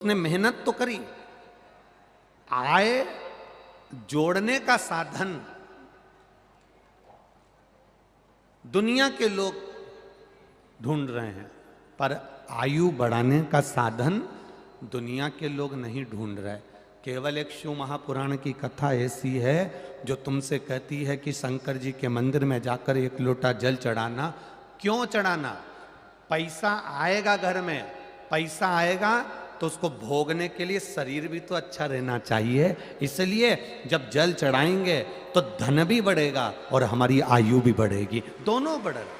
उसने मेहनत तो करी, आय जोड़ने का साधन दुनिया के लोग ढूंढ रहे हैं, पर आयु बढ़ाने का साधन दुनिया के लोग नहीं ढूंढ रहे। केवल एक शिव महापुराण की कथा ऐसी है जो तुमसे कहती है कि शंकर जी के मंदिर में जाकर एक लोटा जल चढ़ाना। क्यों चढ़ाना? पैसा आएगा घर में, पैसा आएगा तो उसको भोगने के लिए शरीर भी तो अच्छा रहना चाहिए। इसलिए जब जल चढ़ाएंगे तो धन भी बढ़ेगा और हमारी आयु भी बढ़ेगी, दोनों बढ़ रहे।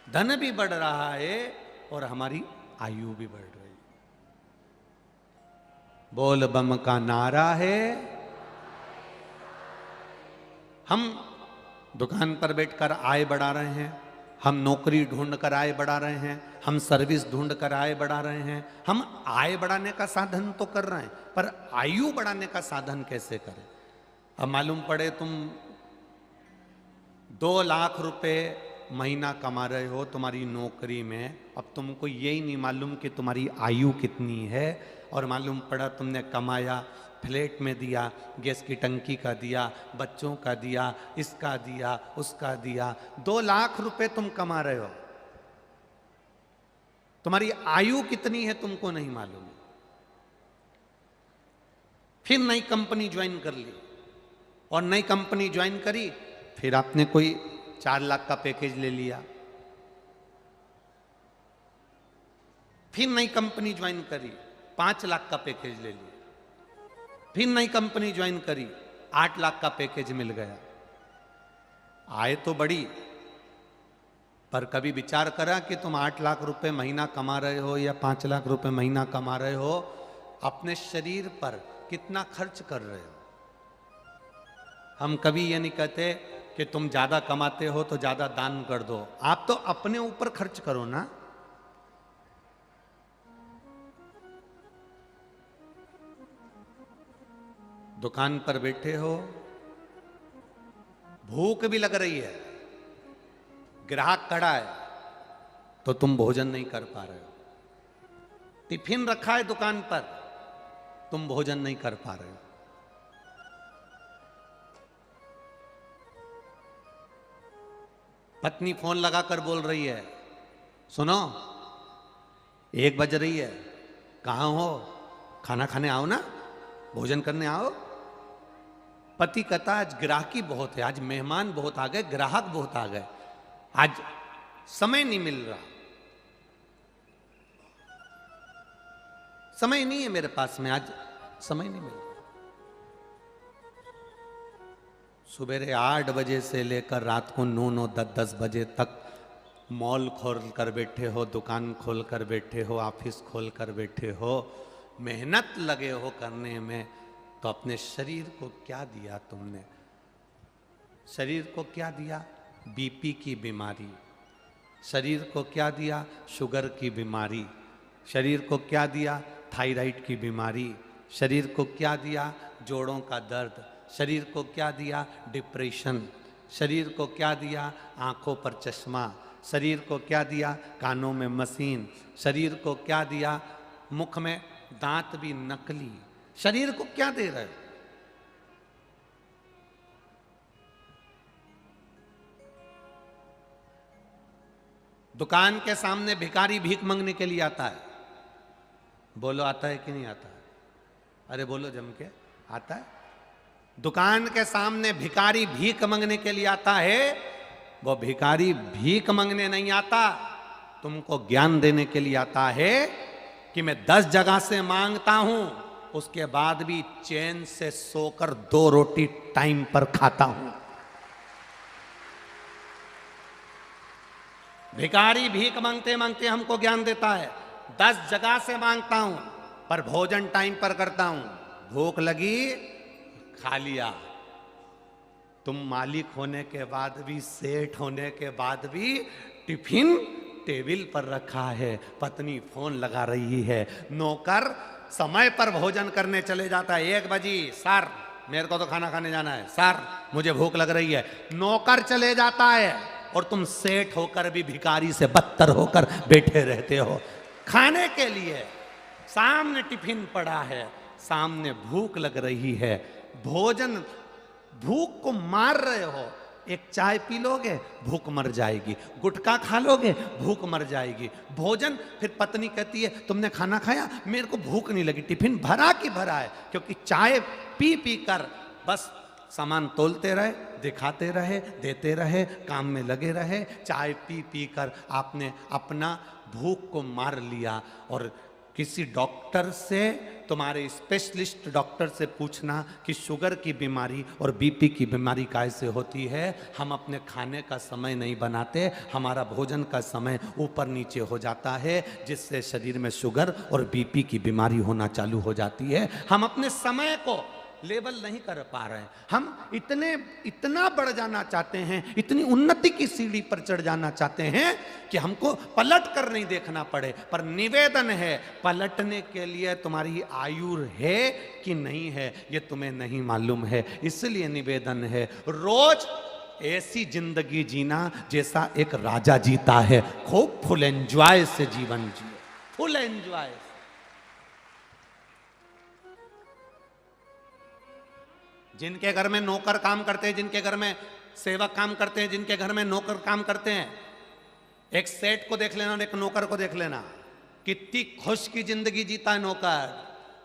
धन भी बढ़ रहा है और हमारी आयु भी बढ़ रही। बोल बम का नारा है। हम दुकान पर बैठकर आय बढ़ा रहे हैं, हम नौकरी ढूंढ कर आय बढ़ा रहे हैं, हम सर्विस ढूंढ कर आय बढ़ा रहे हैं। हम आय बढ़ाने का साधन तो कर रहे हैं, पर आयु बढ़ाने का साधन कैसे करें? अब मालूम पड़े तुम 2 लाख रुपए महीना कमा रहे हो तुम्हारी नौकरी में, अब तुमको यही नहीं मालूम कि तुम्हारी आयु कितनी है। और मालूम पड़ा तुमने कमाया, फ्लैट में दिया, गैस की टंकी का दिया, बच्चों का दिया, इसका दिया, उसका दिया, 2 लाख रुपए तुम कमा रहे हो, तुम्हारी आयु कितनी है तुमको नहीं मालूम। फिर नई कंपनी ज्वाइन कर ली और नई कंपनी ज्वाइन करी, फिर आपने कोई 4 लाख का पैकेज ले लिया। फिर नई कंपनी ज्वाइन करी, 5 लाख का पैकेज ले लिया। फिर नई कंपनी ज्वाइन करी, 8 लाख का पैकेज मिल गया। आय तो बढ़ी, पर कभी विचार करा कि तुम 8 लाख रुपए महीना कमा रहे हो या 5 लाख रुपए महीना कमा रहे हो, अपने शरीर पर कितना खर्च कर रहे हो? हम कभी ये नहीं कहते कि तुम ज्यादा कमाते हो तो ज्यादा दान कर दो। आप तो अपने ऊपर खर्च करो ना। दुकान पर बैठे हो, भूख भी लग रही है, ग्राहक खड़ा है, तो तुम भोजन नहीं कर पा रहे हो। टिफिन रखा है दुकान पर, तुम भोजन नहीं कर पा रहे हो। पत्नी फोन लगाकर बोल रही है, सुनो 1 बज रही है, कहां हो? खाना खाने आओ ना, भोजन करने आओ। पति कहता आज ग्राहकी बहुत है, आज मेहमान बहुत आ गए, ग्राहक बहुत आ गए, आज समय नहीं मिल रहा, समय नहीं है मेरे पास में, आज समय नहीं मिल रहा। सुबह 8 बजे से लेकर रात को 9-9, 10-10 बजे तक मॉल खोल कर बैठे हो, दुकान खोल कर बैठे हो, ऑफिस खोल कर बैठे हो, मेहनत लगे हो करने में, तो अपने शरीर को क्या दिया तुमने? शरीर को क्या दिया? बीपी की बीमारी। शरीर को क्या दिया? शुगर की बीमारी। शरीर को क्या दिया? थायराइड की बीमारी। शरीर को क्या दिया? जोड़ों का दर्द। शरीर को क्या दिया? डिप्रेशन। शरीर को क्या दिया? आंखों पर चश्मा। शरीर को क्या दिया? कानों में मशीन। शरीर को क्या दिया? मुख में दांत भी नकली। शरीर को क्या दे रहे हो? दुकान के सामने भिखारी भीख मांगने के लिए आता है, बोलो आता है कि नहीं आता है? अरे बोलो जम के, आता है? दुकान के सामने भिखारी भीख मांगने के लिए आता है। वो भिखारी भीख मांगने नहीं आता, तुमको ज्ञान देने के लिए आता है कि मैं 10 जगह से मांगता हूं, उसके बाद भी चैन से सोकर 2 रोटी टाइम पर खाता हूं। भिखारी भीख मांगते मांगते हमको ज्ञान देता है, 10 जगह से मांगता हूं पर भोजन टाइम पर करता हूं। भूख लगी, खा लिया। तुम मालिक होने के बाद भी, सेठ होने के बाद भी टिफिन टेबल पर रखा है, पत्नी फोन लगा रही है, नौकर समय पर भोजन करने चले जाता है। 1 बजी, सर मेरे को तो खाना खाने जाना है, सर मुझे भूख लग रही है, नौकर चले जाता है और तुम सेठ होकर भी भिखारी से बदतर होकर बैठे रहते हो। खाने के लिए सामने टिफिन पड़ा है, सामने भूख लग रही है, भोजन, भूख को मार रहे हो, एक चाय पी लोगे भूख मर जाएगी, गुटखा खा लोगे भूख मर जाएगी, भोजन, फिर पत्नी कहती है तुमने खाना खाया, मेरे को भूख नहीं लगी, टिफिन भरा कि भरा है, क्योंकि चाय पी पी कर बस सामान तोलते रहे, दिखाते रहे, देते रहे, काम में लगे रहे, चाय पी पी कर आपने अपना भूख को मार लिया। और किसी डॉक्टर से, तुम्हारे स्पेशलिस्ट डॉक्टर से पूछना कि शुगर की बीमारी और बीपी की बीमारी कैसे होती है। हम अपने खाने का समय नहीं बनाते, हमारा भोजन का समय ऊपर नीचे हो जाता है, जिससे शरीर में शुगर और बीपी की बीमारी होना चालू हो जाती है। हम अपने समय को लेवल नहीं कर पा रहे हैं, हम इतना बढ़ जाना चाहते हैं, इतनी उन्नति की सीढ़ी पर चढ़ जाना चाहते हैं कि हमको पलट कर नहीं देखना पड़े। पर निवेदन है, पलटने के लिए तुम्हारी आयु है कि नहीं है ये तुम्हें नहीं मालूम है, इसलिए निवेदन है रोज ऐसी जिंदगी जीना जैसा एक राजा जीता है, खूब फुल एंजॉय से जीवन जिए, फुल एंजॉय। जिनके घर में नौकर काम करते हैं, जिनके घर में सेवक काम करते हैं, जिनके घर में नौकर काम करते हैं, एक सेठ को देख लेना और एक नौकर को देख लेना, कितनी खुश की जिंदगी जीता है नौकर।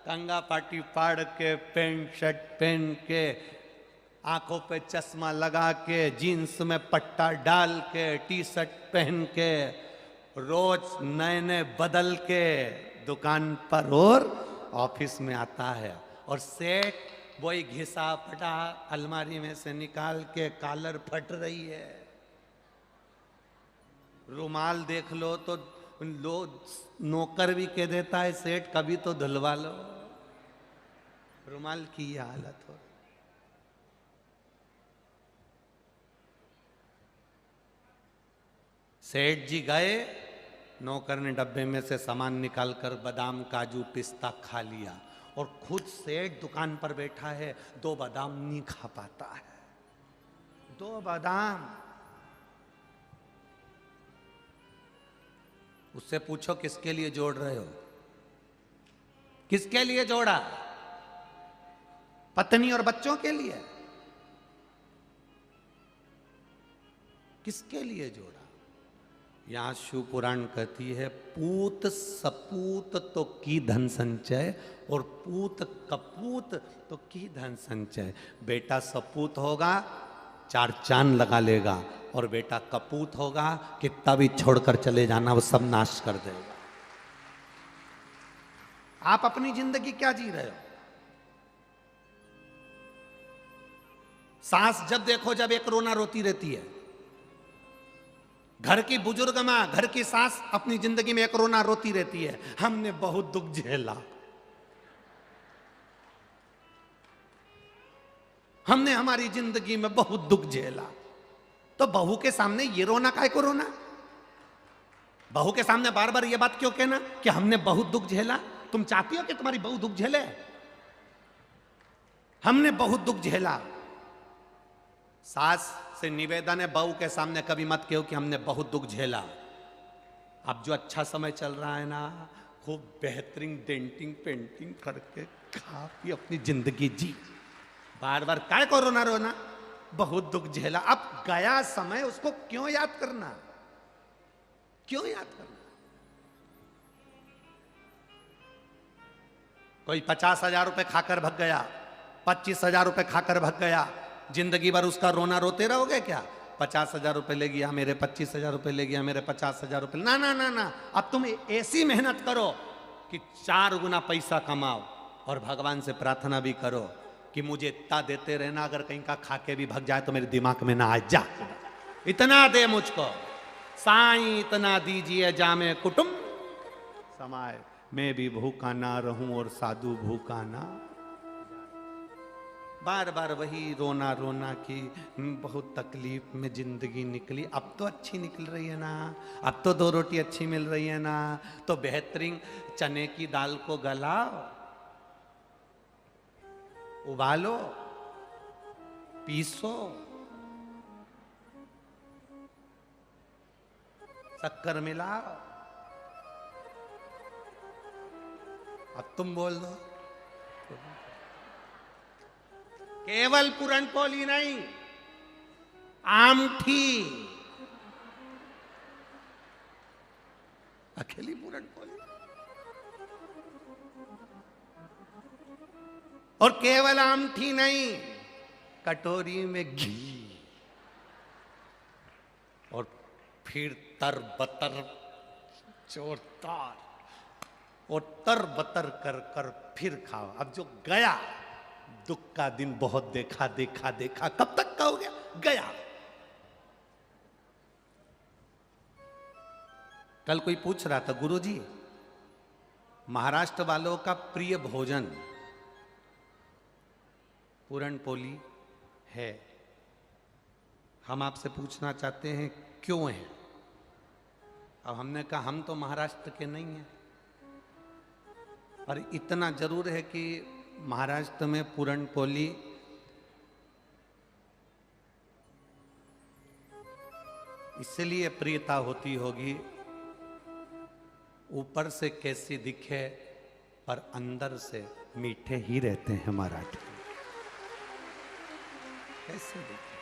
कंगा पाटी फाड़ के, पेंट शर्ट पहन के, आंखों पे चश्मा लगा के, जीन्स में पट्टा डाल के, टी शर्ट पहन के, रोज नए नए बदल के दुकान पर और ऑफिस में आता है। और सेठ वही घिसा पटा अलमारी में से निकाल के, कॉलर फट रही है, रुमाल देख लो तो लो, नौकर भी कह देता है सेठ कभी तो धुलवा लो, रुमाल की ये हालत हो। सेठ जी गए, नौकर ने डब्बे में से सामान निकालकर बादाम काजू पिस्ता खा लिया, और खुद सेठ दुकान पर बैठा है, 2 बादाम नहीं खा पाता है, 2 बादाम। उससे पूछो किसके लिए जोड़ रहे हो, किसके लिए जोड़ा? पत्नी और बच्चों के लिए? किसके लिए जोड़ा? यहां शिव पुराण कहती है, पूत सपूत तो की धन संचय, और पूत कपूत तो की धन संचय। बेटा सपूत होगा 4 चांद लगा लेगा, और बेटा कपूत होगा कितना भी छोड़कर चले जाना वो सब नाश कर देगा। आप अपनी जिंदगी क्या जी रहे हो? सास जब देखो जब एक रोना रोती रहती है, घर की बुजुर्ग मां, घर की सास अपनी जिंदगी में एक रोना रोती रहती है, हमने बहुत दुख झेला, हमने हमारी जिंदगी में बहुत दुख झेला। तो बहू के सामने ये रोना काहे को रोना? बहू के सामने बार बार ये बात क्यों कहना कि हमने बहुत दुख झेला? तुम चाहती हो कि तुम्हारी बहू दुख झेले? हमने बहुत दुख झेला। सास से निवेदन है, बहू के सामने कभी मत कहो कि हमने बहुत दुख झेला। अब जो अच्छा समय चल रहा है ना, खूब बेहतरीन डेंटिंग पेंटिंग करके खा पी अपनी जिंदगी जी। बार बार काय को रोना रोना, बहुत दुख झेला। अब गया समय, उसको क्यों याद करना? क्यों याद करना? कोई 50,000 रुपए खाकर भग गया, 25,000 रुपए खाकर भग गया, जिंदगी भर उसका रोना रोते रहोगे क्या? 50,000 रुपए ले गया मेरे, 25,000 रुपए ले गया मेरे, 50,000 रुपए। ना ना ना ना, अब तुम ऐसी मेहनत करो कि 4 गुना पैसा कमाओ, और भगवान से प्रार्थना भी करो कि मुझे इतना देते रहना, अगर कहीं का खाके भी भग जाए तो मेरे दिमाग में ना आ जा, इतना दे मुझको साईं, इतना दीजिए जामे कुटुंब समाए, मैं भी भूखा ना रहूं और साधु भूखा ना। बार बार वही रोना रोना की बहुत तकलीफ में जिंदगी निकली। अब तो अच्छी निकल रही है ना, अब तो 2 रोटी अच्छी मिल रही है ना, तो बेहतरीन चने की दाल को गलाओ, उबालो, पीसो, शक्कर मिलाओ, अब तुम बोल दो। केवल पूरनपोली नहीं, आमठी, अकेली पूरनपोली। और केवल आमठी नहीं, कटोरी में घी, और फिर तरबतर जोरदार, और तरबतर कर कर फिर खाओ। अब जो गया दुख का दिन, बहुत देखा देखा देखा, कब तक का हो गया, गया। कल कोई पूछ रहा था, गुरुजी महाराष्ट्र वालों का प्रिय भोजन पूरनपोली है। हम आपसे पूछना चाहते हैं क्यों है। अब हमने कहा हम तो महाराष्ट्र के नहीं हैं, और इतना जरूर है कि महाराष्ट्र में पूरनपोली इसलिए प्रियता होती होगी, ऊपर से कैसी दिखे पर अंदर से मीठे ही रहते हैं मराठी। कैसे दिखे,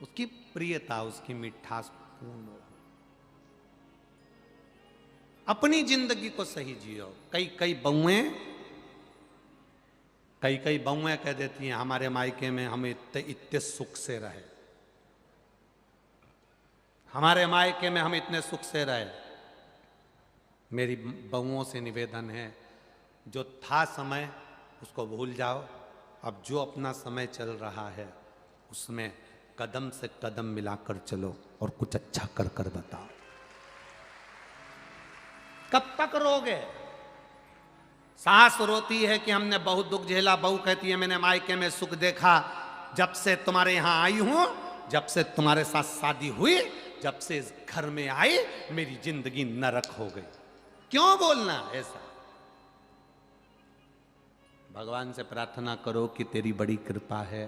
उसकी प्रियता, उसकी मिठास पूर्ण हो। अपनी जिंदगी को सही जियो। कई कई बहुएं कह देती हैं हमारे मायके में हम इतने सुख से रहे, हमारे मायके में हम इतने सुख से रहे। मेरी बहुओं से निवेदन है, जो था समय उसको भूल जाओ। अब जो अपना समय चल रहा है उसमें कदम से कदम मिलाकर चलो और कुछ अच्छा कर कर बताओ। कब तक रोगे? सास रोती है कि हमने बहुत दुख झेला, बहू कहती है मैंने मायके में सुख देखा। जब से तुम्हारे यहां आई हूं, जब से तुम्हारे साथ शादी हुई, जब से इस घर में आई, मेरी जिंदगी नरक हो गई। क्यों बोलना ऐसा? भगवान से प्रार्थना करो कि तेरी बड़ी कृपा है,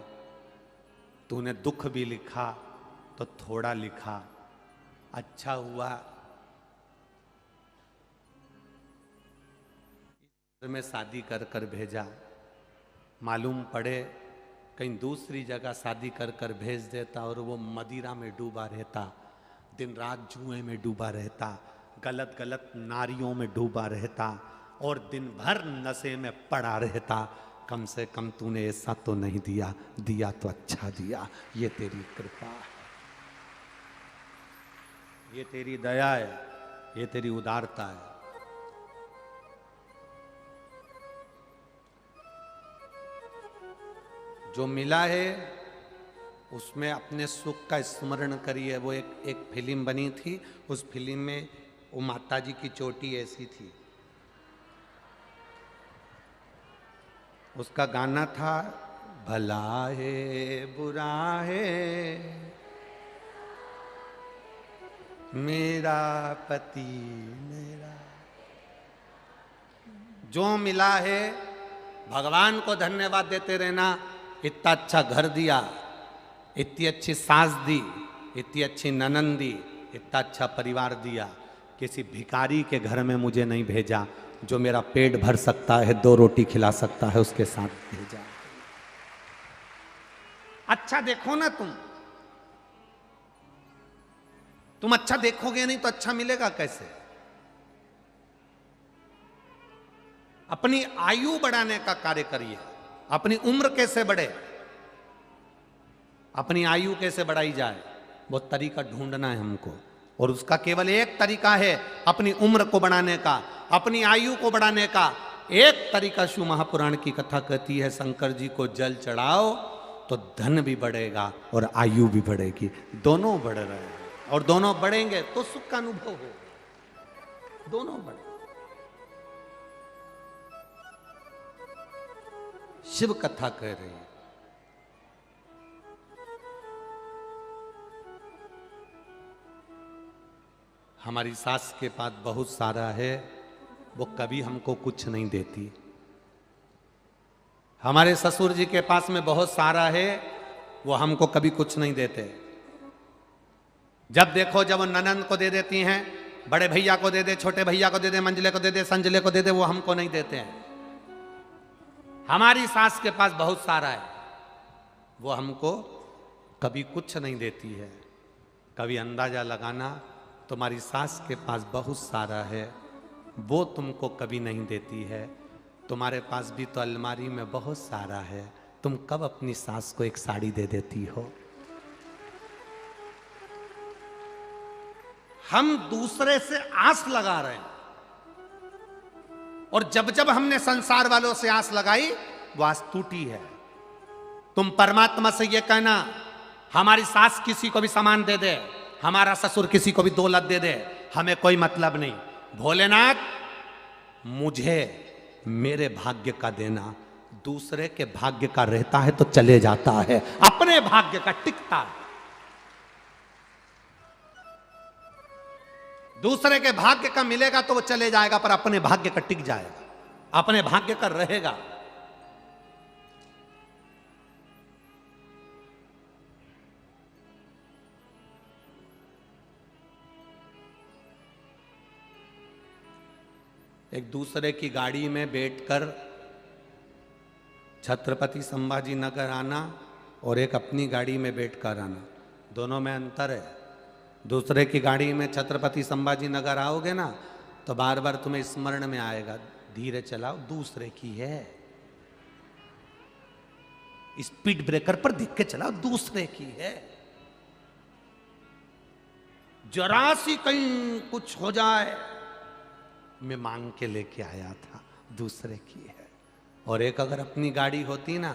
तूने दुख भी लिखा तो थोड़ा लिखा, अच्छा हुआ में शादी कर कर भेजा। मालूम पड़े कहीं दूसरी जगह शादी कर कर भेज देता और वो मदिरा में डूबा रहता, दिन रात जुए में डूबा रहता, गलत गलत नारियों में डूबा रहता और दिन भर नशे में पड़ा रहता। कम से कम तूने ऐसा तो नहीं दिया, दिया तो अच्छा दिया। ये तेरी कृपा है, ये तेरी दया है, ये तेरी उदारता है। जो मिला है उसमें अपने सुख का स्मरण करिए। वो एक फिल्म बनी थी, उस फिल्म में वो माता जी की चोटी ऐसी थी, उसका गाना था भला है बुरा है मेरा पति मेरा। जो मिला है भगवान को धन्यवाद देते रहना। इतना अच्छा घर दिया, इतनी अच्छी सास दी, इतनी अच्छी ननंद दी, इतना अच्छा परिवार दिया। किसी भिखारी के घर में मुझे नहीं भेजा, जो मेरा पेट भर सकता है, 2 रोटी खिला सकता है, उसके साथ भेजा। अच्छा देखो ना तुम अच्छा देखोगे नहीं तो अच्छा मिलेगा कैसे? अपनी आयु बढ़ाने का कार्य करिए। अपनी उम्र कैसे बढ़े, अपनी आयु कैसे बढ़ाई जाए, वो तरीका ढूंढना है हमको। और उसका केवल एक तरीका है अपनी उम्र को बढ़ाने का, अपनी आयु को बढ़ाने का। एक तरीका शिव महापुराण की कथा कहती है, शंकर जी को जल चढ़ाओ तो धन भी बढ़ेगा और आयु भी बढ़ेगी। दोनों बढ़ रहे हैं और दोनों बढ़ेंगे तो सुख का अनुभव होगा। दोनों बढ़े। शिव कथा कह रही है, हमारी सास के पास बहुत सारा है, वो कभी हमको कुछ नहीं देती। हमारे ससुर जी के पास में बहुत सारा है, वो हमको कभी कुछ नहीं देते। हमारे ससुर जी के पास में बहुत सारा है, वो हमको कभी कुछ नहीं देते। हमारे ससुर जी के पास में बहुत सारा है, वो हमको कभी कुछ नहीं देते। हमारे ससुर जी के पास में बहुत सारा है, वो हमको कभी कुछ नहीं देते। जब देखो जब वो ननंद को दे देती हैं, जब देखो जब वो ननंद को दे देती हैं, वो बड़े भैया को दे दे, छोटे भैया को दे दे, मंजले को दे दे, संजले को दे दे, वो हमको नहीं देते हैं। हमारी सास के पास बहुत सारा है, वो हमको कभी कुछ नहीं देती है। कभी अंदाजा लगाना, तुम्हारी सास के पास बहुत सारा है, वो तुमको कभी नहीं देती है। तुम्हारे पास भी तो अलमारी में बहुत सारा है, तुम कब अपनी सास को एक साड़ी दे देती हो? हम दूसरे से आस लगा रहे हैं, और जब जब हमने संसार वालों से आस लगाई वो आस टूटी है। तुम परमात्मा से ये कहना, हमारी सास किसी को भी सामान दे दे, हमारा ससुर किसी को भी दौलत दे दे, हमें कोई मतलब नहीं। भोलेनाथ, मुझे मेरे भाग्य का देना, दूसरे के भाग्य का रहता है तो चले जाता है, अपने भाग्य का टिकता है। दूसरे के भाग्य का मिलेगा तो वो चले जाएगा, पर अपने भाग्य का टिक जाएगा, अपने भाग्य का रहेगा। एक दूसरे की गाड़ी में बैठकर छत्रपति संभाजी नगर आना और एक अपनी गाड़ी में बैठकर आना, दोनों में अंतर है। दूसरे की गाड़ी में छत्रपति संभाजी नगर आओगे ना तो बार बार तुम्हें स्मरण में आएगा, धीरे चलाओ, दूसरे की है। स्पीड ब्रेकर पर देख के चलाओ, दूसरे की है। जरा सी कहीं कुछ हो जाए, मैं मांग के लेके आया था, दूसरे की है। और एक अगर अपनी गाड़ी होती ना,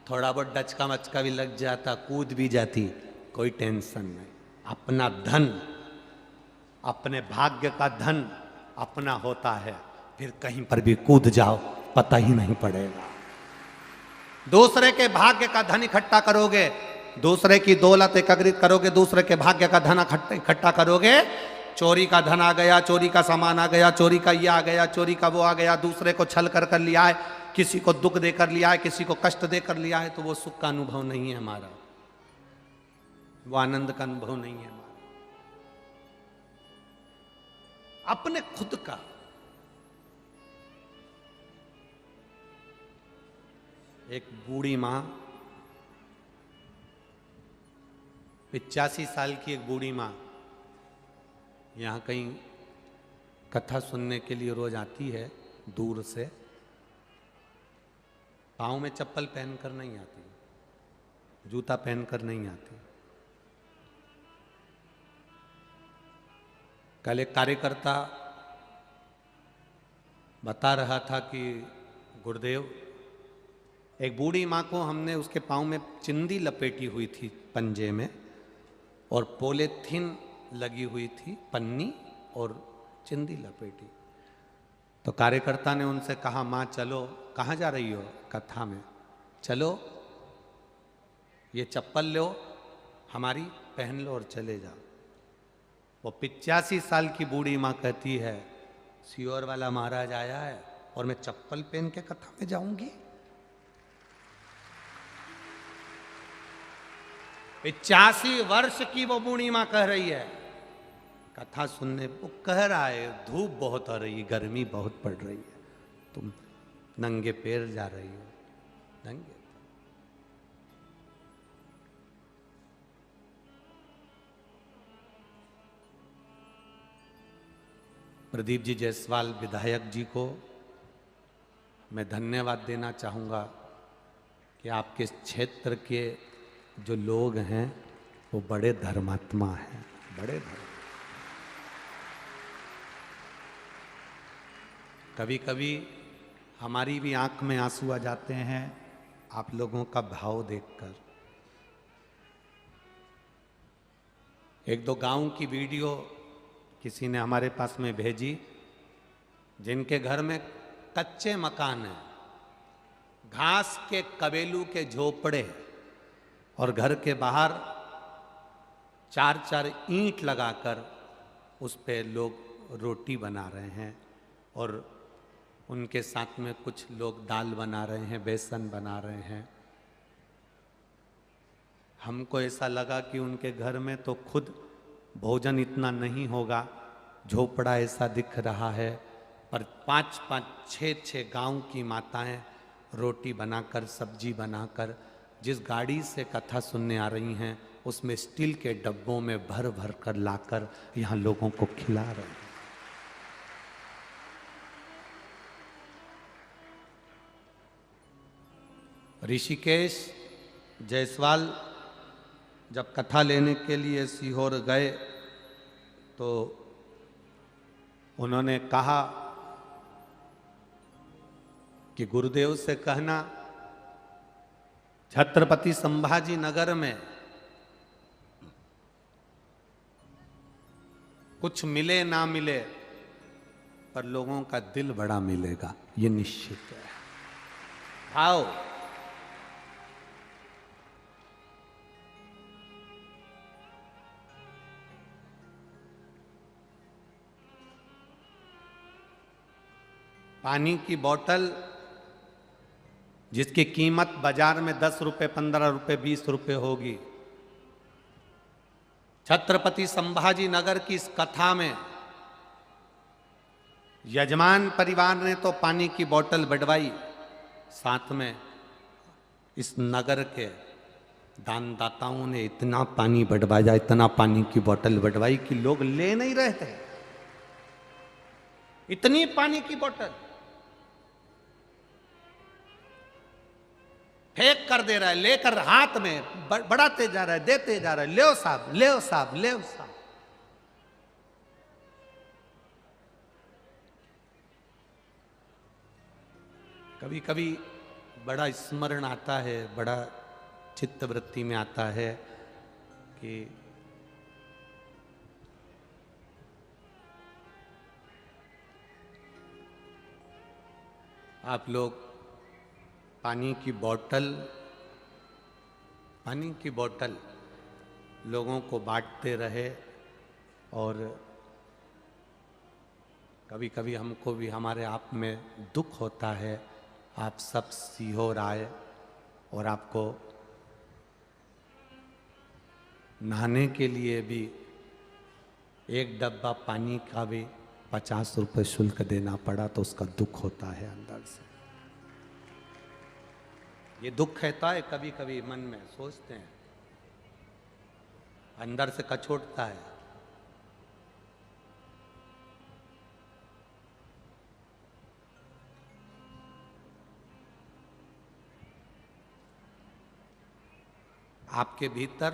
थोड़ा बहुत डचका मचका भी लग जाता, कूद भी जाती, कोई टेंशन नहीं। अपना धन, अपने भाग्य का धन अपना होता है, फिर कहीं पर भी कूद जाओ पता ही नहीं पड़ेगा। दूसरे के भाग्य का धन इकट्ठा करोगे, दूसरे की दौलत एकत्रित करोगे, दूसरे के भाग्य का धन इकट्ठा करोगे, चोरी का धन आ गया, चोरी का सामान आ गया, चोरी का ये आ गया, चोरी का वो आ गया, दूसरे को छल कर लिया है, किसी को दुख देकर लिया है, किसी को कष्ट देकर लिया है, तो वो सुख का अनुभव नहीं है हमारा, वो आनंद का अनुभव नहीं है हमारा। अपने खुद का। एक बूढ़ी मां, 85 साल की एक बूढ़ी मां यहाँ कहीं कथा सुनने के लिए रोज आती है दूर से, पाँव में चप्पल पहनकर नहीं आती, जूता पहनकर नहीं आती। कल एक कार्यकर्ता बता रहा था कि गुरुदेव, एक बूढ़ी माँ को हमने उसके पाँव में चिंदी लपेटी हुई थी पंजे में, और पॉलीथीन लगी हुई थी, पन्नी और चिंदी लपेटी। तो कार्यकर्ता ने उनसे कहा, माँ चलो, कहाँ जा रही हो? कथा में। चलो ये चप्पल लो हमारी, पहन लो और चले जाओ। वो 85 साल की बूढ़ी माँ कहती है, सियोर वाला महाराज आया है और मैं चप्पल पहन के कथा में जाऊंगी? 85 वर्ष की वो बूढ़ी माँ कह रही है कथा सुनने। वो कह रहा है धूप बहुत आ रही है, गर्मी बहुत पड़ रही है, तुम नंगे पैर जा रही हो, नंगे। प्रदीप जी जायसवाल विधायक जी को मैं धन्यवाद देना चाहूँगा कि आपके क्षेत्र के जो लोग हैं वो बड़े धर्मात्मा हैं, बड़े धर्म। कभी कभी हमारी भी आंख में आंसू आ जाते हैं आप लोगों का भाव देखकर। एक दो गांव की वीडियो किसी ने हमारे पास में भेजी, जिनके घर में कच्चे मकान हैं, घास के कबेलू के झोपड़े, और घर के बाहर 4-4 ईंट लगाकर उस पे लोग रोटी बना रहे हैं, और उनके साथ में कुछ लोग दाल बना रहे हैं, बेसन बना रहे हैं। हमको ऐसा लगा कि उनके घर में तो खुद भोजन इतना नहीं होगा, झोपड़ा ऐसा दिख रहा है, पर 5-5, 6-6 गांव की माताएं रोटी बनाकर, सब्जी बनाकर, जिस गाड़ी से कथा सुनने आ रही हैं उसमें स्टील के डब्बों में भर भर कर लाकर यहाँ लोगों को खिला रहे हैं। ऋषिकेश जायसवाल जब कथा लेने के लिए सीहोर गए तो उन्होंने कहा कि गुरुदेव से कहना छत्रपति संभाजी नगर में कुछ मिले ना मिले पर लोगों का दिल बड़ा मिलेगा, ये निश्चित है। आओ पानी की बोतल जिसकी कीमत बाजार में 10 रुपए, 15 रुपए, 20 रुपए होगी, छत्रपति संभाजी नगर की इस कथा में यजमान परिवार ने तो पानी की बोतल बढ़वाई, साथ में इस नगर के दानदाताओं ने इतना पानी बढ़वाया, इतना पानी की बोतल बढ़वाई कि लोग ले नहीं रहे थे। इतनी पानी की बोतल फेंक कर दे रहा है, लेकर हाथ में बढ़ाते जा रहा है, देते जा रहा है, ले साहब, ले साहब, ले साहब। कभी कभी बड़ा स्मरण आता है, बड़ा चित्तवृत्ति में आता है कि आप लोग पानी की बोतल लोगों को बांटते रहे, और कभी कभी हमको भी हमारे आप में दुख होता है। आप सब सीहोर आए और आपको नहाने के लिए भी एक डब्बा पानी का भी 50 रुपये शुल्क देना पड़ा, तो उसका दुख होता है अंदर से। ये दुख रहता है, कभी कभी मन में सोचते हैं, अंदर से कचोटता है। आपके भीतर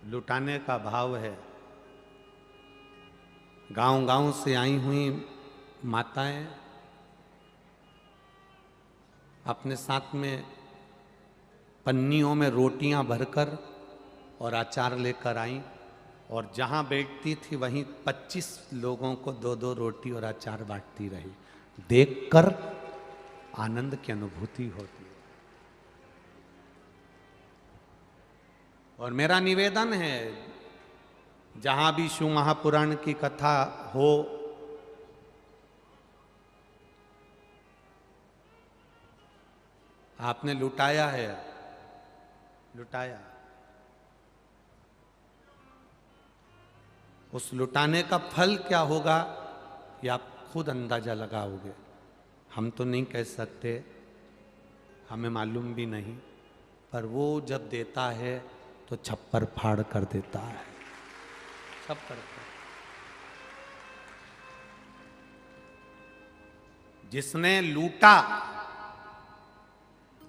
लुटाने का भाव है। गांव-गांव से आई हुई माताएं अपने साथ में पन्नियों में रोटियां भरकर और अचार लेकर आई, और जहां बैठती थी वहीं 25 लोगों को 2-2 रोटी और अचार बांटती रही। देखकर आनंद की अनुभूति होती है। और मेरा निवेदन है, जहां भी शिव महापुराण की कथा हो, आपने लुटाया है, लुटाया, उस लुटाने का फल क्या होगा ये आप खुद अंदाजा लगाओगे। हम तो नहीं कह सकते, हमें मालूम भी नहीं, पर वो जब देता है तो छप्पर फाड़ कर देता है, छप्पर। जिसने लूटा,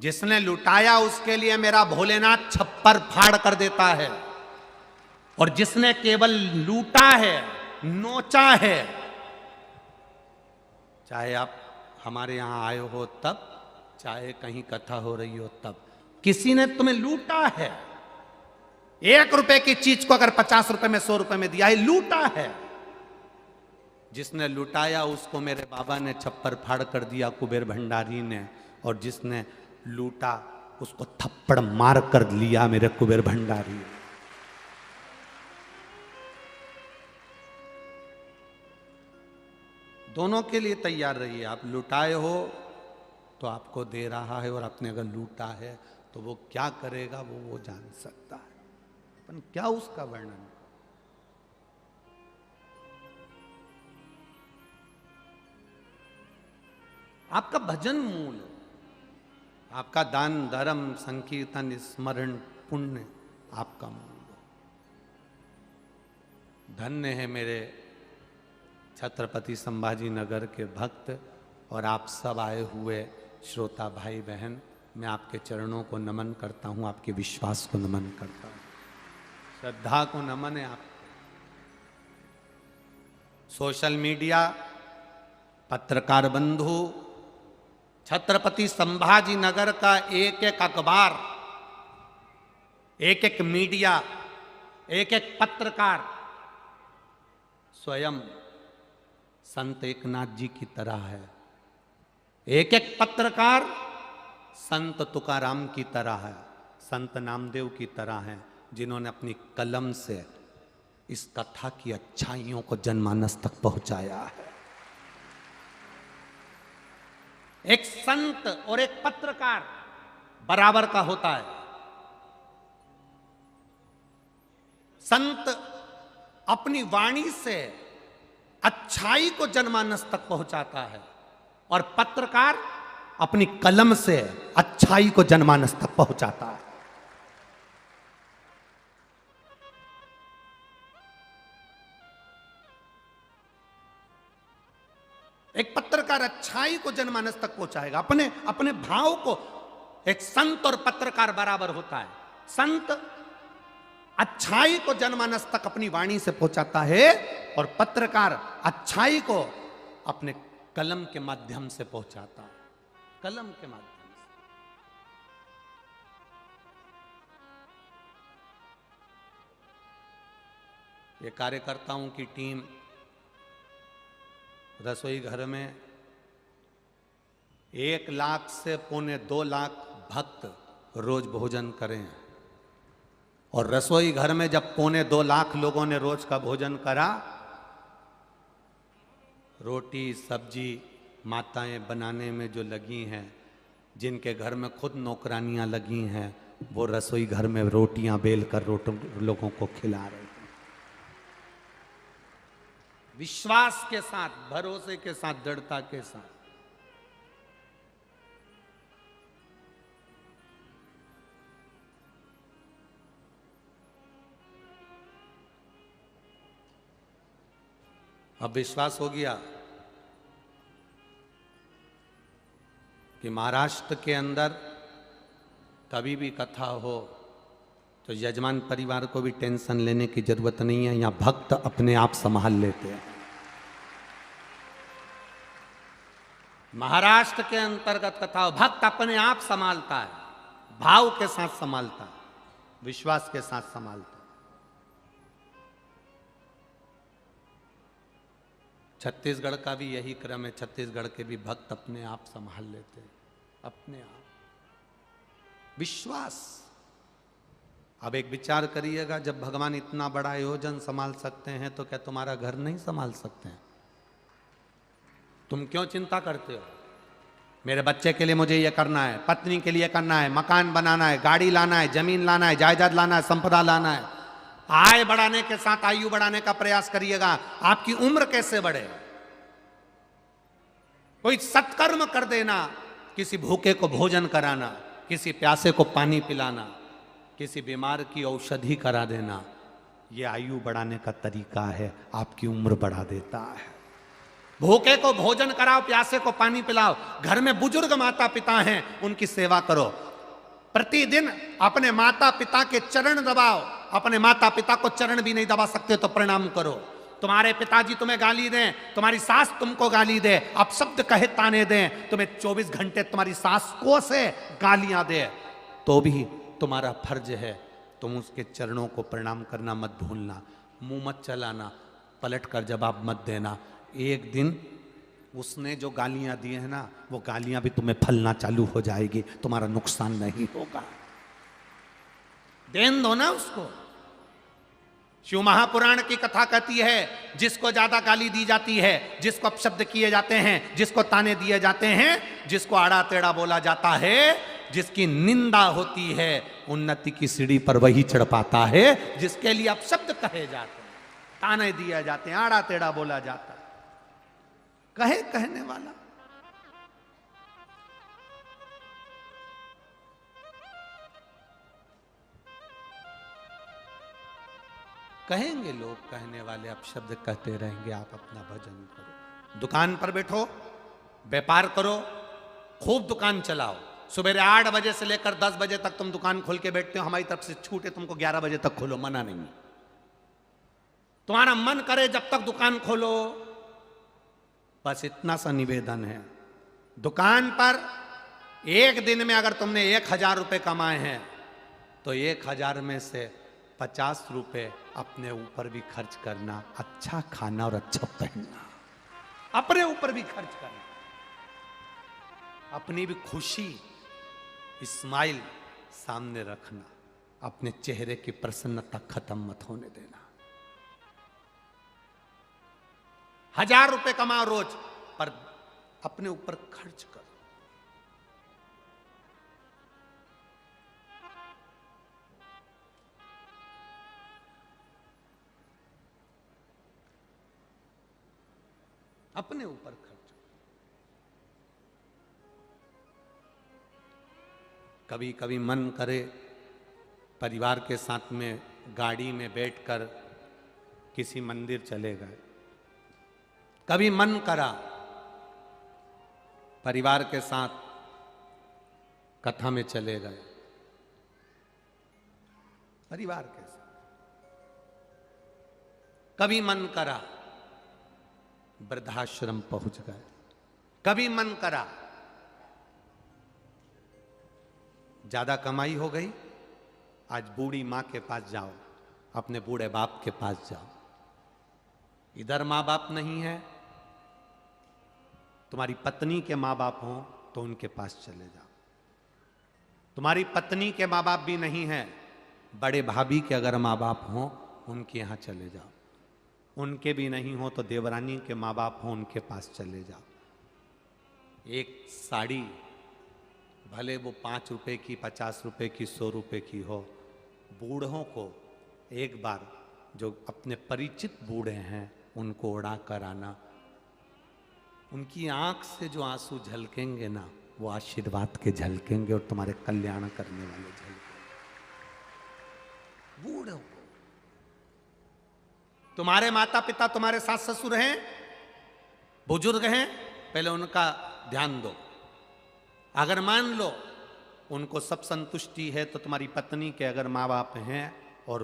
जिसने लुटाया, उसके लिए मेरा भोलेनाथ छप्पर फाड़ कर देता है। और जिसने केवल लूटा है, नोचा है, चाहे आप हमारे यहां आए हो तब, चाहे कहीं कथा हो रही हो तब, किसी ने तुम्हें लूटा है। 1 रुपए की चीज को अगर 50 रुपए में, 100 रुपए में दिया है, लूटा है। जिसने लुटाया उसको मेरे बाबा ने छप्पर फाड़ कर दिया, कुबेर भंडारी ने। और जिसने लूटा उसको थप्पड़ मार कर लिया मेरे कुबेर भंडारी। दोनों के लिए तैयार रहिए। आप लुटाए हो तो आपको दे रहा है, और आपने अगर लूटा है तो वो क्या करेगा वो जान सकता है। पर क्या उसका वर्णन। आपका भजन मूल है, आपका दान धर्म संकीर्तन स्मरण पुण्य आपका मूल है। धन्य है मेरे छत्रपति संभाजी नगर के भक्त और आप सब आए हुए श्रोता भाई बहन। मैं आपके चरणों को नमन करता हूं, आपके विश्वास को नमन करता हूं, श्रद्धा को नमन है। आप सोशल मीडिया, पत्रकार बंधु, छत्रपति संभाजी नगर का एक एक अखबार, एक एक मीडिया, एक एक पत्रकार स्वयं संत एकनाथ जी की तरह है। एक एक पत्रकार संत तुकाराम की तरह है, संत नामदेव की तरह है, जिन्होंने अपनी कलम से इस कथा की अच्छाइयों को जनमानस तक पहुंचाया है। एक संत और एक पत्रकार बराबर का होता है। संत अपनी वाणी से अच्छाई को जनमानस तक पहुंचाता है और पत्रकार अपनी कलम से अच्छाई को जनमानस तक पहुंचाता है। एक पत्रकार अच्छाई को जनमानस तक पहुंचाएगा, अपने अपने भाव को। एक संत और पत्रकार बराबर होता है। संत अच्छाई को जनमानस तक अपनी वाणी से पहुंचाता है और पत्रकार अच्छाई को अपने कलम के माध्यम से पहुंचाता है। कलम के माध्यम से। ये कार्यकर्ताओं की टीम रसोई घर में 1 लाख से 1.25 लाख भक्त रोज भोजन करें और रसोई घर में जब 1.25 लाख लोगों ने रोज का भोजन करा, रोटी सब्जी माताएं बनाने में जो लगी हैं, जिनके घर में खुद नौकरानियां लगी हैं, वो रसोई घर में रोटियां बेल कर लोगों को खिला रहे हैं। विश्वास के साथ, भरोसे के साथ, दृढ़ता के साथ। अब विश्वास हो गया कि महाराष्ट्र के अंदर कभी भी कथा हो तो यजमान परिवार को भी टेंशन लेने की जरूरत नहीं है। यहां भक्त अपने आप संभाल लेते हैं। महाराष्ट्र के अंतर्गत कथा हो, भक्त अपने आप संभालता है, भाव के साथ संभालता है, विश्वास के साथ संभालता है। छत्तीसगढ़ का भी यही क्रम है। छत्तीसगढ़ के भी भक्त अपने आप संभाल लेते हैं, अपने आप। विश्वास। अब एक विचार करिएगा, जब भगवान इतना बड़ा आयोजन संभाल सकते हैं तो क्या तुम्हारा घर नहीं संभाल सकते हैं? तुम क्यों चिंता करते हो? मेरे बच्चे के लिए मुझे ये करना है, पत्नी के लिए करना है, मकान बनाना है, गाड़ी लाना है, जमीन लाना है, जायदाद लाना है, संपदा लाना है। आय बढ़ाने के साथ आयु बढ़ाने का प्रयास करिएगा। आपकी उम्र कैसे बढ़े? कोई सत्कर्म कर देना, किसी भूखे को भोजन कराना, किसी प्यासे को पानी पिलाना, किसी बीमार की औषधि करा देना, यह आयु बढ़ाने का तरीका है, आपकी उम्र बढ़ा देता है। भूखे को भोजन कराओ, प्यासे को पानी पिलाओ। घर में बुजुर्ग माता पिता हैं, उनकी सेवा करो। प्रतिदिन अपने माता पिता के चरण दबाओ। अपने माता पिता को चरण भी नहीं दबा सकते तो प्रणाम करो। तुम्हारे पिताजी तुम्हें गाली दें, तुम्हारी सास तुमको गाली दे, आप शब्द कहे ताने दें, तुम्हें 24 घंटे तुम्हारी सास को से गालियां दे, तो भी तुम्हारा फर्ज है तुम उसके चरणों को प्रणाम करना मत भूलना। मुंह मत चलाना, पलट कर जवाब मत देना। एक दिन उसने जो गालियां दी है ना, वो गालियां भी तुम्हें फलना चालू हो जाएगी, तुम्हारा नुकसान नहीं होगा। देन दो ना उसको। शिव महापुराण की कथा कहती है, जिसको ज्यादा गाली दी जाती है, जिसको अपशब्द किए जाते हैं, जिसको ताने दिए जाते हैं, जिसको आड़ा टेढ़ा बोला जाता है, जिसकी निंदा होती है, उन्नति की सीढ़ी पर वही चढ़ पाता है। जिसके लिए अपशब्द कहे जाते हैं, ताने दिए जाते हैं, आड़ा टेढ़ा बोला जाता है, कहने वाला कहेंगे लोग, कहने वाले आप शब्द कहते रहेंगे, आप अपना भजन करो। दुकान पर बैठो, व्यापार करो, खूब दुकान चलाओ। सुबह 8 बजे से लेकर 10 बजे तक तुम दुकान खोल के बैठते हो, हमारी तरफ से छूट है, तुमको 11 बजे तक खोलो, मना नहीं। तुम्हारा मन करे जब तक दुकान खोलो, बस इतना सा निवेदन है। दुकान पर एक दिन में अगर तुमने 1000 रुपए कमाए हैं तो 1000 में से 50 रुपए अपने ऊपर भी खर्च करना, अच्छा खाना और अच्छा पहनना, अपने ऊपर भी खर्च करना, अपनी भी खुशी, स्माइल सामने रखना, अपने चेहरे की प्रसन्नता खत्म मत होने देना। 1000 रुपए कमाओ रोज, पर अपने ऊपर खर्च करो। अपने ऊपर खर्च। कभी कभी मन करे परिवार के साथ में गाड़ी में बैठकर किसी मंदिर चले गए। कभी मन करा परिवार के साथ कथा में चले गए, परिवार के साथ। कभी मन करा वृद्धाश्रम पहुंच गए। कभी मन करा ज्यादा कमाई हो गई, आज बूढ़ी मां के पास जाओ, अपने बूढ़े बाप के पास जाओ। इधर मां बाप नहीं है, तुम्हारी पत्नी के मां बाप हो तो उनके पास चले जाओ। तुम्हारी पत्नी के मां बाप भी नहीं है, बड़े भाभी के अगर मां बाप हो उनके यहां चले जाओ। उनके भी नहीं हो तो देवरानी के माँ बाप हो, उनके पास चले जाओ। एक साड़ी भले वो 5 रुपए की, 50 रुपए की, 100 रुपए की हो, बूढ़ों को एक बार, जो अपने परिचित बूढ़े हैं, उनको उड़ा कर आना। उनकी आंख से जो आंसू झलकेंगे ना, वो आशीर्वाद के झलकेंगे और तुम्हारे कल्याण करने वाले झलकेंगे। बूढ़ों को, तुम्हारे माता पिता, तुम्हारे सास ससुर हैं, बुजुर्ग हैं, पहले उनका ध्यान दो। अगर मान लो उनको सब संतुष्टि है तो तुम्हारी पत्नी के अगर माँ बाप हैं और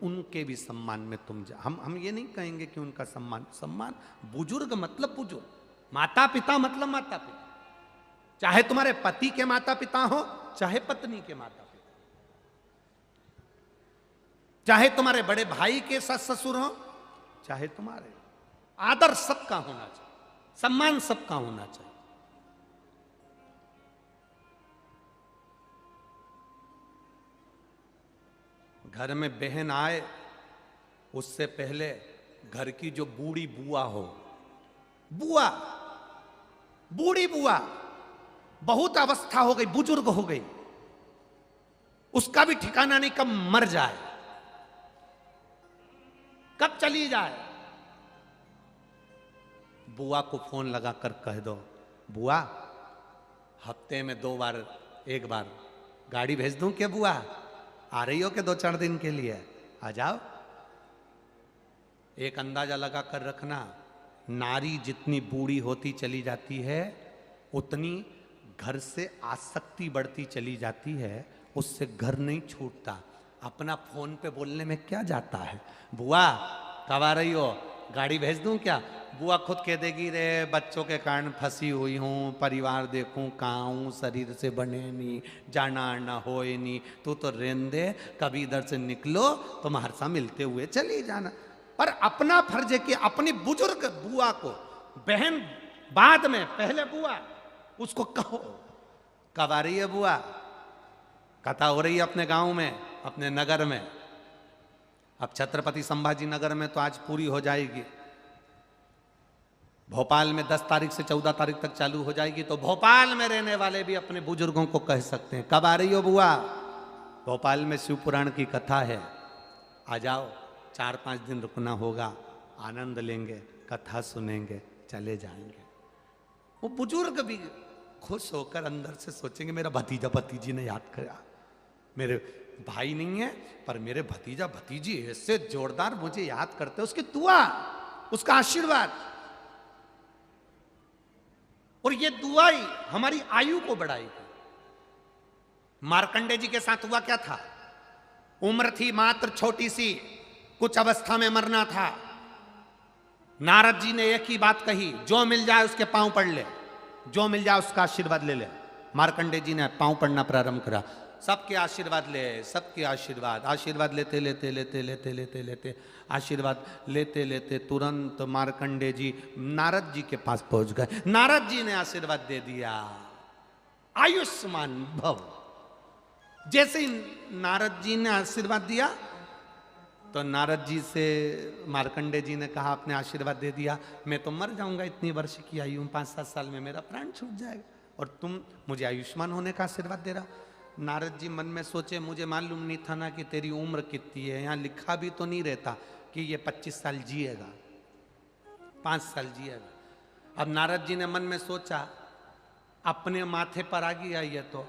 उनके भी सम्मान में तुम जा। हम ये नहीं कहेंगे कि उनका सम्मान, बुजुर्ग मतलब बुजुर्ग, माता पिता मतलब माता पिता, चाहे तुम्हारे पति के माता पिता हो, चाहे पत्नी के माता पिता, चाहे तुम्हारे बड़े भाई के सास ससुर हो, चाहे तुम्हारे। आदर सबका होना चाहिए, सम्मान सबका होना चाहिए। घर में बहन आए, उससे पहले घर की जो बूढ़ी बुआ हो, बुआ, बूढ़ी बुआ, बहुत अवस्था हो गई, बुजुर्ग हो गई, उसका भी ठिकाना नहीं, कब मर जाए, कब चली जाए। बुआ को फोन लगाकर कह दो, बुआ हफ्ते में 2 बार, 1 बार गाड़ी भेज दूं क्या बुआ? आ रही हो कि 2-4 दिन के लिए? आ जाओ। एक अंदाजा लगा कर रखना, नारी जितनी बूढ़ी होती चली जाती है, उतनी घर से आसक्ति बढ़ती चली जाती है, उससे घर नहीं छूटता। अपना फोन पे बोलने में क्या जाता है? बुआ कब आ रही हो? गाड़ी भेज दूं क्या? बुआ खुद कह देगी, रे बच्चों के कारण फंसी हुई हूँ, परिवार देखूं कहाँ हूँ, शरीर से बने नहीं, जाना आना होए नहीं, तू तो रहने दे, कभी इधर से निकलो तो महरसा मिलते हुए चली जाना। पर अपना फर्ज है कि अपनी बुजुर्ग बुआ को, बहन बाद में, पहले बुआ, उसको कहो कब आ रही है बुआ? कथा हो रही है अपने गांव में, अपने नगर में। अब छत्रपति संभाजी नगर में तो आज पूरी हो जाएगी, भोपाल में 10 तारीख से 14 तारीख तक चालू हो जाएगी, तो भोपाल में रहने वाले भी अपने बुजुर्गों को कह सकते हैं, कब आ रही हो बुआ? भोपाल में शिव पुराण की कथा है, आ जाओ, 4-5 दिन रुकना होगा, आनंद लेंगे, कथा सुनेंगे, चले जाएंगे। वो बुजुर्ग भी खुश होकर अंदर से सोचेंगे, मेरा भतीजा भतीजी ने याद किया, मेरे भाई नहीं है, पर मेरे भतीजा भतीजी ऐसे जोरदार मुझे याद करते, उसकी दुआ, उसका आशीर्वाद, और ये दुआ ही हमारी आयु को बढ़ाएगी। मार्कंडे जी के साथ हुआ क्या था? उम्र थी मात्र छोटी सी, कुछ अवस्था में मरना था। नारद जी ने एक ही बात कही, जो मिल जाए उसके पांव पड़ ले, जो मिल जाए उसका आशीर्वाद ले ले। मार्कंडे जी ने पांव पड़ना प्रारंभ करा, सबके आशीर्वाद ले, सबके आशीर्वाद, आशीर्वाद लेते लेते लेते लेते लेते लेते आशीर्वाद लेते लेते तुरंत मार्कंडे जी नारद जी के पास पहुंच गए। नारद जी ने आशीर्वाद दे दिया, आयुष्मान भव। जैसे ही नारद जी ने आशीर्वाद दिया तो नारद जी से मार्कंडे जी ने कहा, आपने आशीर्वाद दे दिया, मैं तो मर जाऊंगा, इतनी वर्ष की आयु, 5-7 साल में मेरा प्राण छूट जाएगा, और तुम मुझे आयुष्मान होने का आशीर्वाद दे रहा। नारद जी मन में सोचे, मुझे मालूम नहीं था ना कि तेरी उम्र कितनी है, यहाँ लिखा भी तो नहीं रहता कि ये 25 साल जिएगा, 5 साल जिएगा। अब नारद जी ने मन में सोचा, अपने माथे पर आ गया ये तो,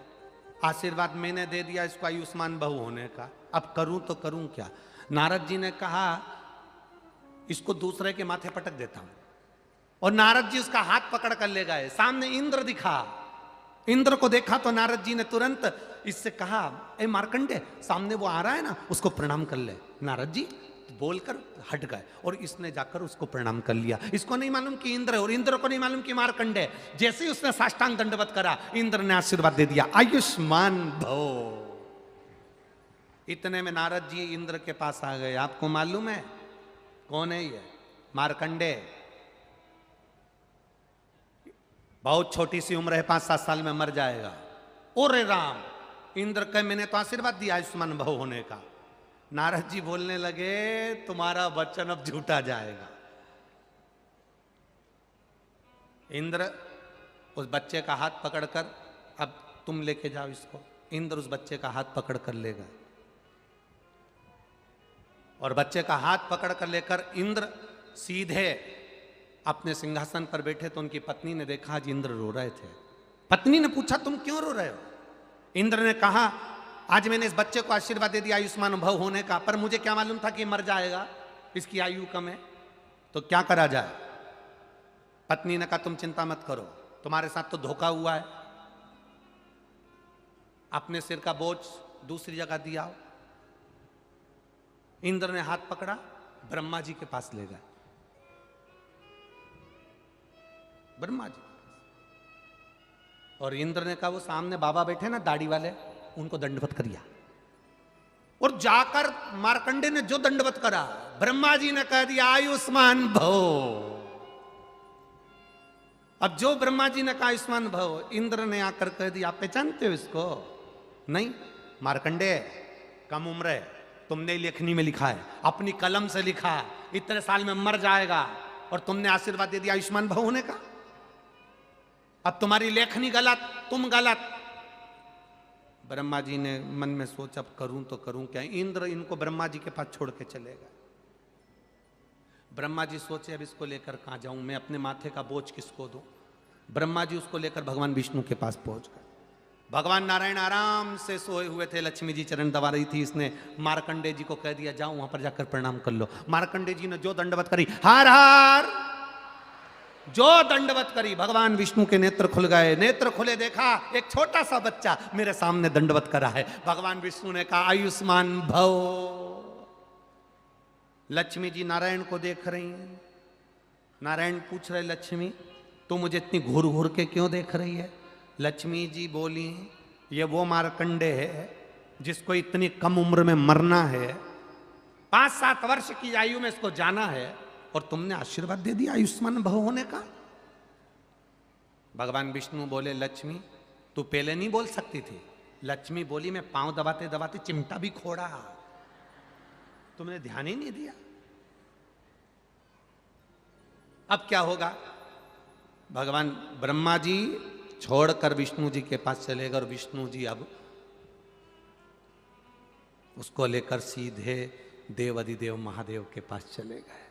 आशीर्वाद मैंने दे दिया इसको आयुष्मान बहु होने का, अब करूं तो करूं क्या। नारद जी ने कहा, इसको दूसरे के माथे पटक देता हूं, और नारद जी उसका हाथ पकड़ कर ले गए। सामने इंद्र दिखा, इंद्र को देखा तो नारद जी ने तुरंत इससे कहा, ए मार्कंडे, सामने वो आ रहा है ना, उसको प्रणाम कर ले। नारद जी बोलकर हट गए, और इसने जाकर उसको प्रणाम कर लिया। इसको नहीं मालूम कि इंद्र है, और इंद्र को नहीं मालूम कि मार्कंडे। जैसे ही उसने साष्टांग दंडवत करा, इंद्र ने आशीर्वाद दे दिया, आयुष्मान भव। इतने में नारद जी इंद्र के पास आ गए। आपको मालूम है कौन है ये? मार्कंडे। बहुत छोटी सी उम्र है, 5-7 साल में मर जाएगा। ओरे राम, इंद्र कहे, मैंने तो आशीर्वाद दिया आयुष्मान भव होने का। नारद जी बोलने लगे, तुम्हारा वचन अब झूठा जाएगा। इंद्र उस बच्चे का हाथ पकड़कर, अब तुम लेके जाओ इसको। इंद्र उस बच्चे का हाथ पकड़ कर ले गए, और बच्चे का हाथ पकड़ कर लेकर इंद्र सीधे अपने सिंहासन पर बैठे तो उनकी पत्नी ने देखा, आज इंद्र रो रहे थे। पत्नी ने पूछा, तुम क्यों रो रहे हो? इंद्र ने कहा, आज मैंने इस बच्चे को आशीर्वाद दे दिया आयुष्मान भव होने का, पर मुझे क्या मालूम था कि मर जाएगा, इसकी आयु कम है, तो क्या करा जाए। पत्नी ने कहा, तुम चिंता मत करो, तुम्हारे साथ तो धोखा हुआ है, अपने सिर का बोझ दूसरी जगह दिया। इंद्र ने हाथ पकड़ा, ब्रह्मा जी के पास ले गए। ब्रह्मा जी, और इंद्र ने कहा, वो सामने बाबा बैठे ना दाढ़ी वाले, उनको दंडवत करिया। और जाकर मार्कंडे ने जो दंडवत करा, ब्रह्मा जी ने कह दिया, आयुष्मान भव। अब जो ब्रह्मा जी ने कहा आयुष्मान भव, इंद्र ने आकर कह दिया, आप पहचानते हो इसको? नहीं। मार्कंडे, कम उम्र है, तुमने लेखनी में लिखा है, अपनी कलम से लिखा, इतने साल में मर जाएगा, और तुमने आशीर्वाद दे दिया आयुष्मान भव होने का। अब तुम्हारी लेखनी गलत, तुम गलत। ब्रह्मा जी ने मन में सोचा, अब करूं तो करूं क्या। इंद्र इनको ब्रह्मा जी के पास छोड़ के चले गए। ब्रह्मा जी सोचे, अब इसको लेकर कहां जाऊं मैं, अपने माथे का बोझ किसको दूं। ब्रह्मा जी उसको लेकर भगवान विष्णु के पास पहुंच गए। भगवान नारायण आराम से सोए हुए थे, लक्ष्मी जी चरण दबा रही थी। इसने मार्कंडे जी को कह दिया, जाओ वहां पर जाकर प्रणाम कर लो। मार्कंडे जी ने जो दंडवत करी, हार हार, जो दंडवत करी, भगवान विष्णु के नेत्र खुल गए। नेत्र खुले, देखा एक छोटा सा बच्चा मेरे सामने दंडवत करा है। भगवान विष्णु ने कहा, आयुष्मान भव। लक्ष्मी जी नारायण को देख रही हैं। नारायण पूछ रहे, लक्ष्मी तू मुझे इतनी घूर घूर के क्यों देख रही है? लक्ष्मी जी बोली, ये वो मार्कंडे है जिसको इतनी कम उम्र में मरना है, 5-7 वर्ष की आयु में इसको जाना है, और तुमने आशीर्वाद दे दिया आयुष्मान भव होने का। भगवान विष्णु बोले, लक्ष्मी तू पहले नहीं बोल सकती थी? लक्ष्मी बोली, मैं पांव दबाते दबाते चिमटा भी खोड़ा, तुमने ध्यान ही नहीं दिया। अब क्या होगा? भगवान ब्रह्मा जी छोड़कर विष्णु जी के पास चले गए, और विष्णु जी अब उसको लेकर सीधे देवाधिदेव महादेव के पास चले गए।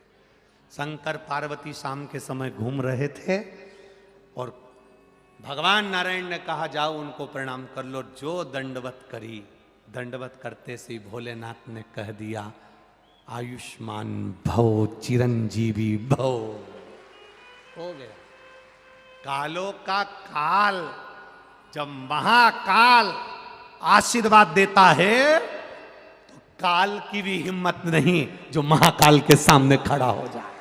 शंकर पार्वती शाम के समय घूम रहे थे, और भगवान नारायण ने कहा, जाओ उनको प्रणाम कर लो। जो दंडवत करी दंडवत करते से भोलेनाथ ने कह दिया, आयुष्मान भव चिरंजीवी भव। हो गया। कालों का काल जब महाकाल आशीर्वाद देता है तो काल की भी हिम्मत नहीं जो महाकाल के सामने खड़ा हो जाए।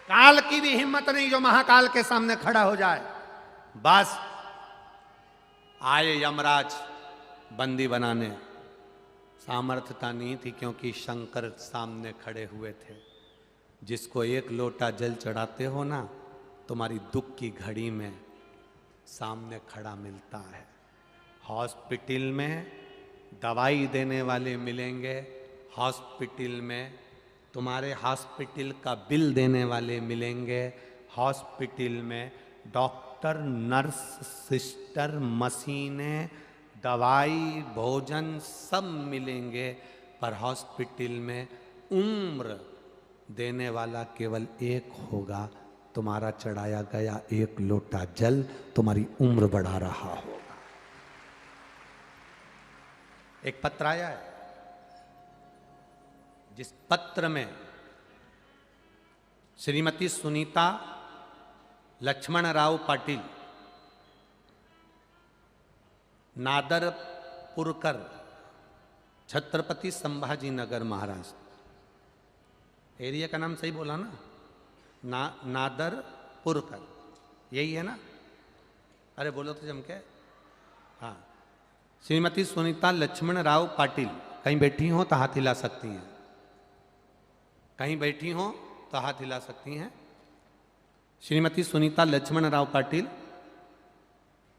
काल की भी हिम्मत नहीं जो महाकाल के सामने खड़ा हो जाए। बस आए यमराज बंदी बनाने, सामर्थ्यता नहीं थी क्योंकि शंकर सामने खड़े हुए थे। जिसको एक लोटा जल चढ़ाते हो ना, तुम्हारी दुख की घड़ी में सामने खड़ा मिलता है। हॉस्पिटल में दवाई देने वाले मिलेंगे, हॉस्पिटल में तुम्हारे हॉस्पिटल का बिल देने वाले मिलेंगे, हॉस्पिटल में डॉक्टर, नर्स, सिस्टर, मशीनें, दवाई, भोजन सब मिलेंगे, पर हॉस्पिटल में उम्र देने वाला केवल एक होगा। तुम्हारा चढ़ाया गया एक लोटा जल तुम्हारी उम्र बढ़ा रहा होगा। एक पत्र आया है, जिस पत्र में श्रीमती सुनीता लक्ष्मण राव पाटिल, नादरपुरकर, छत्रपति संभाजी नगर, महाराष्ट्र। एरिया का नाम सही बोला ना? नादरपुरकर, यही है ना? अरे बोलो तो जम के। हाँ, श्रीमती सुनीता लक्ष्मण राव पाटिल, कहीं बैठी हो तो हाथ हिला सकती हैं, कहीं बैठी हो तो हाथ हिला सकती हैं। श्रीमती सुनीता लक्ष्मण राव पाटिल,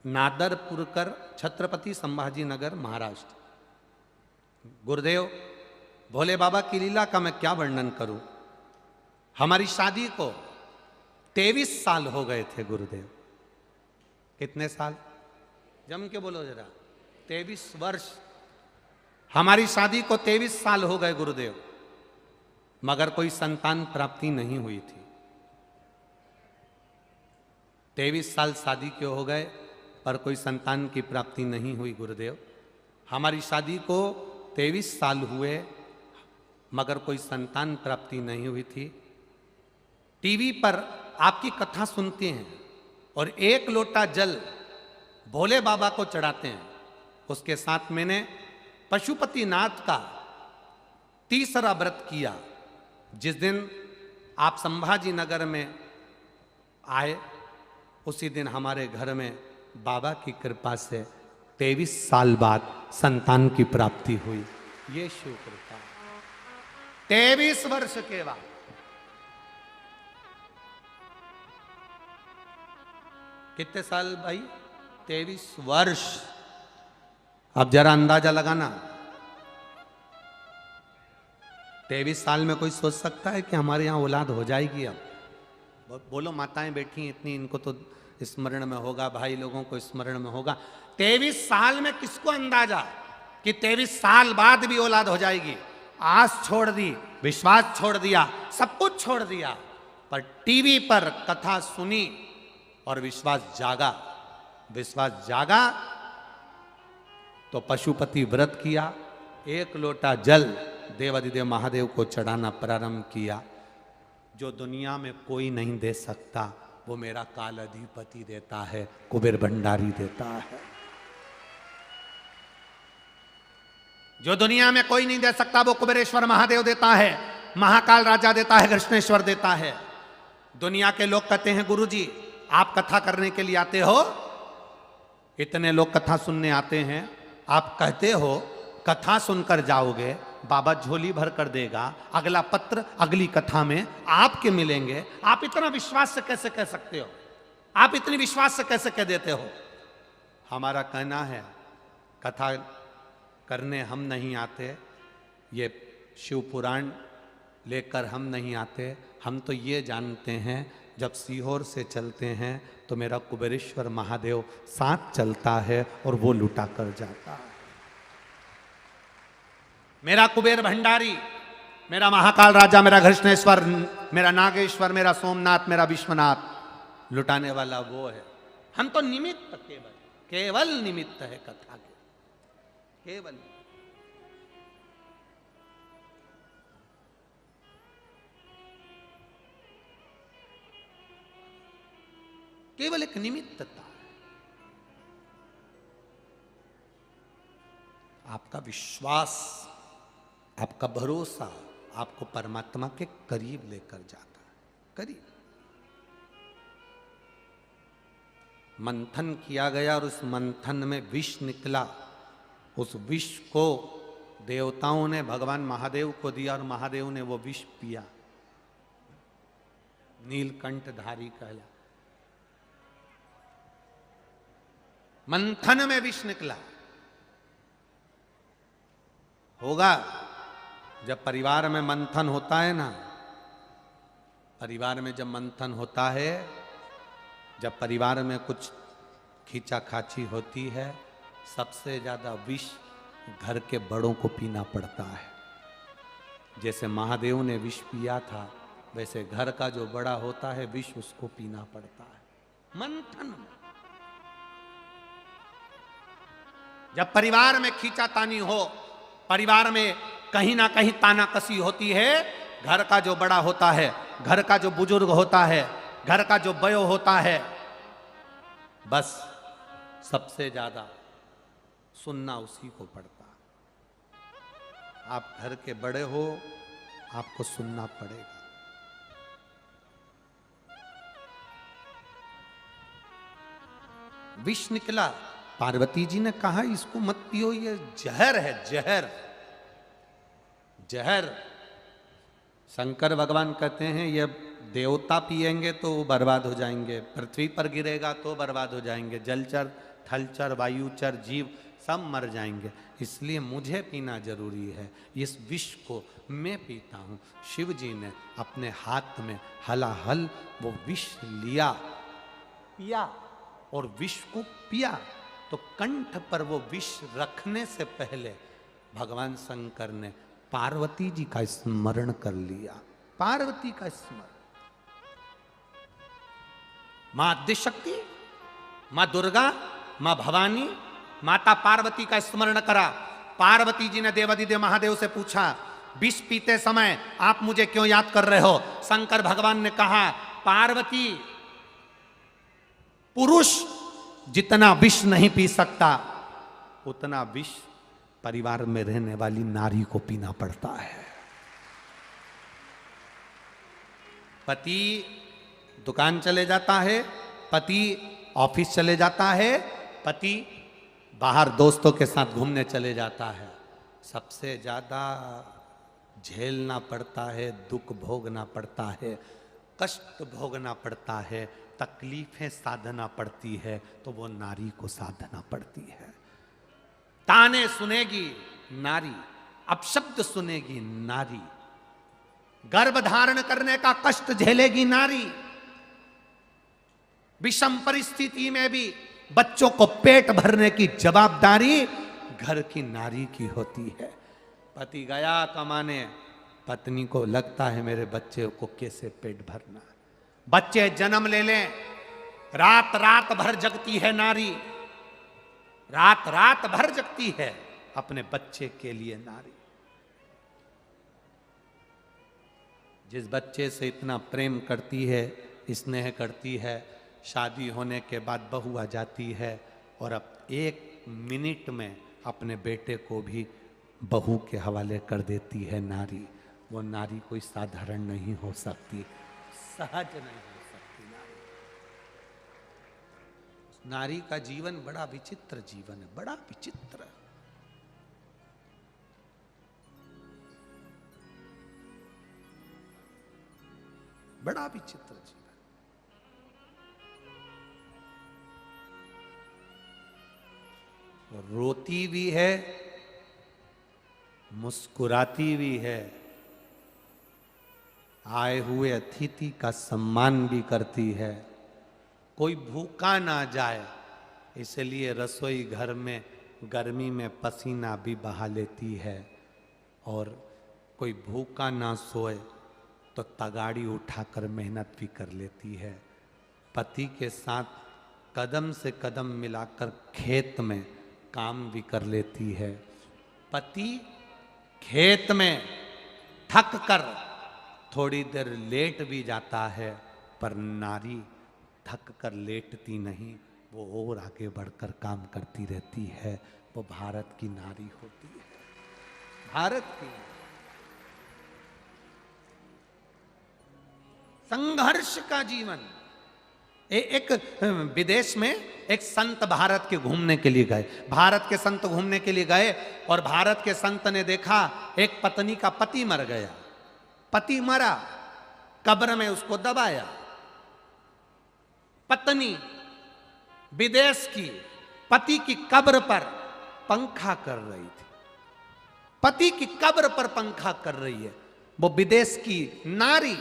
नादरपुरकर, छत्रपति संभाजी नगर, महाराष्ट्र। गुरुदेव, भोले बाबा की लीला का मैं क्या वर्णन करूं। हमारी शादी को 23 साल हो गए थे गुरुदेव। कितने साल? जम के बोलो जरा। 23 वर्ष। हमारी शादी को 23 साल हो गए गुरुदेव, मगर कोई संतान प्राप्ति नहीं हुई थी। 23 साल शादी के हो गए पर कोई संतान की प्राप्ति नहीं हुई गुरुदेव। हमारी शादी को 23 साल हुए मगर कोई संतान प्राप्ति नहीं हुई थी। टीवी पर आपकी कथा सुनते हैं और एक लोटा जल भोले बाबा को चढ़ाते हैं। उसके साथ मैंने पशुपतिनाथ का तीसरा व्रत किया। जिस दिन आप संभाजी नगर में आए उसी दिन हमारे घर में बाबा की कृपा से 23 साल बाद संतान की प्राप्ति हुई। ये शिव कृपा। 23 वर्ष के बाद। कितने साल भाई? 23 वर्ष। अब जरा अंदाजा लगाना, 23 साल में कोई सोच सकता है कि हमारे यहाँ औलाद हो जाएगी? अब बोलो, माताएं बैठी इतनी, इनको तो स्मरण में होगा, भाई लोगों को स्मरण में होगा। 23 साल में किसको अंदाजा कि 23 साल बाद भी औलाद हो जाएगी? आस छोड़ दी, विश्वास छोड़ दिया, सब कुछ छोड़ दिया, पर टीवी पर कथा सुनी और विश्वास जागा। विश्वास जागा तो पशुपति व्रत किया, एक लोटा जल देवाधिदेव महादेव को चढ़ाना प्रारंभ किया। जो दुनिया में कोई नहीं दे सकता वो मेरा काल अधिपति देता है, कुबेर भंडारी देता है। जो दुनिया में कोई नहीं दे सकता वो कुबेरेश्वर महादेव देता है, महाकाल राजा देता है, कृष्णेश्वर देता है। दुनिया के लोग कहते हैं गुरुजी आप कथा करने के लिए आते हो, इतने लोग कथा सुनने आते हैं, आप कहते हो कथा सुनकर जाओगे, बाबा झोली भर कर देगा, अगला पत्र अगली कथा में आपके मिलेंगे। आप इतना विश्वास से कैसे कह सकते हो? आप इतनी विश्वास से कैसे कह देते हो? हमारा कहना है कथा करने हम नहीं आते, ये शिव पुराण लेकर हम नहीं आते। हम तो ये जानते हैं जब सीहोर से चलते हैं तो मेरा कुबेरेश्वर महादेव साथ चलता है और वो लुटा कर जाता है। मेरा कुबेर भंडारी, मेरा महाकाल राजा, मेरा कृष्णेश्वर, मेरा नागेश्वर, मेरा सोमनाथ, मेरा विश्वनाथ लुटाने वाला वो है। हम तो निमित्त केवल। केवल निमित्त है कथा के, केवल। केवल एक निमित्तता है। आपका विश्वास, आपका भरोसा आपको परमात्मा के करीब लेकर जाता है, करीब। मंथन किया गया और उस मंथन में विष निकला। उस विष को देवताओं ने भगवान महादेव को दिया और महादेव ने वो विष पिया। नीलकंठधारी कहला। मंथन में विष निकला। होगा जब परिवार में मंथन होता है ना, परिवार में जब मंथन होता है, जब परिवार में कुछ खींचा खाची होती है, सबसे ज्यादा विष घर के बड़ों को पीना पड़ता है। जैसे महादेव ने विष पिया था, वैसे घर का जो बड़ा होता है विष उसको पीना पड़ता है मंथन में। जब परिवार में खींचातानी हो, परिवार में कहीं ना कहीं तानाकसी होती है, घर का जो बड़ा होता है, घर का जो बुजुर्ग होता है, घर का जो बयो होता है, बस सबसे ज्यादा सुनना उसी को पड़ता। आप घर के बड़े हो, आपको सुनना पड़ेगा। विष निकला। पार्वती जी ने कहा इसको मत पियो, ये जहर है, जहर, जहर। शंकर भगवान कहते हैं ये देवता पिएंगे तो वो बर्बाद हो जाएंगे, पृथ्वी पर गिरेगा तो बर्बाद हो जाएंगे, जलचर, थलचर, वायुचर, जीव सब मर जाएंगे, इसलिए मुझे पीना जरूरी है। इस विष को मैं पीता हूँ। शिव जी ने अपने हाथ में हलाहल वो विष लिया, पिया और विष को पिया। तो कंठ पर वो विष रखने से पहले भगवान शंकर ने पार्वती जी का स्मरण कर लिया। पार्वती का स्मरण, मां आद्यशक्ति, मां दुर्गा, मां भवानी, माता पार्वती का स्मरण करा। पार्वती जी ने देवादिदेव महादेव से पूछा, विष पीते समय आप मुझे क्यों याद कर रहे हो? शंकर भगवान ने कहा, पार्वती, पुरुष जितना विष नहीं पी सकता, उतना विष परिवार में रहने वाली नारी को पीना पड़ता है। पति दुकान चले जाता है, पति ऑफिस चले जाता है, पति बाहर दोस्तों के साथ घूमने चले जाता है। सबसे ज्यादा झेलना पड़ता है, दुख भोगना पड़ता है, कष्ट भोगना पड़ता है, तकलीफें साधना पड़ती है, तो वो नारी को साधना पड़ती है। ताने सुनेगी नारी, अपशब्द सुनेगी नारी, गर्भ धारण करने का कष्ट झेलेगी नारी, विषम परिस्थिति में भी बच्चों को पेट भरने की जवाबदारी घर की नारी की होती है। पति गया कमाने, पत्नी को लगता है मेरे बच्चे को कैसे पेट भरना। बच्चे जन्म ले लें, रात रात भर जगती है नारी, रात रात भर जगती है अपने बच्चे के लिए नारी। जिस बच्चे से इतना प्रेम करती है, स्नेह करती है, शादी होने के बाद बहू आ जाती है और अब 1 मिनट में अपने बेटे को भी बहू के हवाले कर देती है नारी। वो नारी कोई साधारण नहीं हो सकती, सहज नहीं हो सकती नारी। नारी का जीवन बड़ा विचित्र जीवन है, बड़ा विचित्र। बड़ा विचित्र जीवन। रोती भी है, मुस्कुराती भी है, आए हुए अतिथि का सम्मान भी करती है, कोई भूखा ना जाए इसलिए रसोई घर में गर्मी में पसीना भी बहा लेती है, और कोई भूखा ना सोए तो तगाड़ी उठाकर मेहनत भी कर लेती है। पति के साथ कदम से कदम मिलाकर खेत में काम भी कर लेती है। पति खेत में थक कर थोड़ी देर लेट भी जाता है, पर नारी थक कर लेटती नहीं, वो और आगे बढ़कर काम करती रहती है। वो भारत की नारी होती है, भारत की। संघर्ष का जीवन। एक विदेश में एक संत भारत के घूमने के लिए गए, भारत के संत घूमने के लिए गए, और भारत के संत ने देखा एक पत्नी का पति मर गया। पति मरा, कब्र में उसको दबाया। पत्नी विदेश की पति की कब्र पर पंखा कर रही थी, पति की कब्र पर पंखा कर रही है वो विदेश की नारी।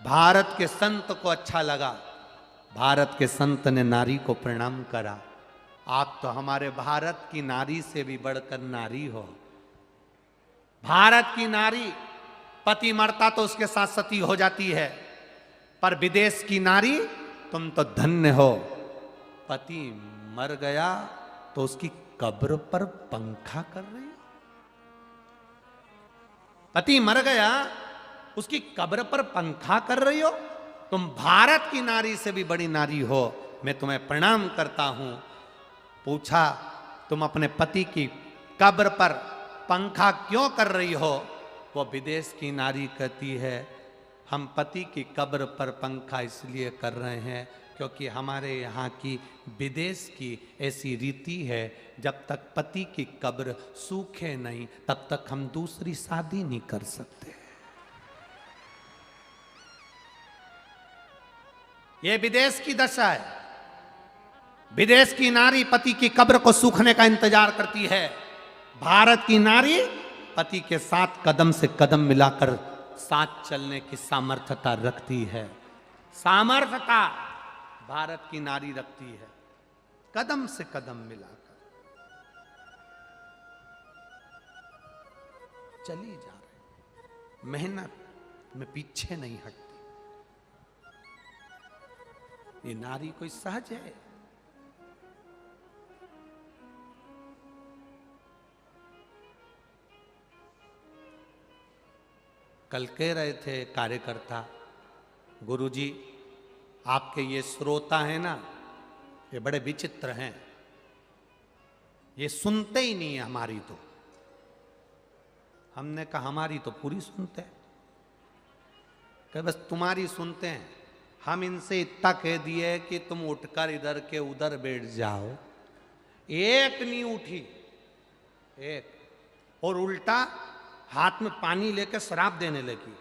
भारत के संत को अच्छा लगा, भारत के संत ने नारी को प्रणाम करा। आप तो हमारे भारत की नारी से भी बढ़कर नारी हो। भारत की नारी पति मरता तो उसके साथ सती हो जाती है, पर विदेश की नारी तुम तो धन्य हो। पति मर गया तो उसकी कब्र पर पंखा कर रही हो। पति मर गया, उसकी कब्र पर पंखा कर रही हो। तुम भारत की नारी से भी बड़ी नारी हो, मैं तुम्हें प्रणाम करता हूं। पूछा, तुम अपने पति की कब्र पर पंखा क्यों कर रही हो? वो विदेश की नारी कहती है, हम पति की कब्र पर पंखा इसलिए कर रहे हैं क्योंकि हमारे यहाँ की विदेश की ऐसी रीति है, जब तक पति की कब्र सूखे नहीं तब तक हम दूसरी शादी नहीं कर सकते। ये विदेश की दशा है। विदेश की नारी पति की कब्र को सूखने का इंतजार करती है। भारत की नारी पति के साथ कदम से कदम मिलाकर साथ चलने की सामर्थ्यता रखती है। सामर्थ्यता भारत की नारी रखती है, कदम से कदम मिलाकर चली जा रही, मेहनत में पीछे नहीं हटती। ये नारी कोई सहज है? कल कह रहे थे कार्यकर्ता, गुरुजी आपके ये श्रोता हैं ना, ये बड़े विचित्र हैं, ये सुनते ही नहीं है हमारी। तो हमने कहा हमारी तो पूरी सुनते हैं, कहे बस तुम्हारी सुनते हैं। हम इनसे इतना कह दिए कि तुम उठकर इधर के उधर बैठ जाओ, एक नहीं उठी, एक, और उल्टा हाथ में पानी लेकर शराब देने लगी।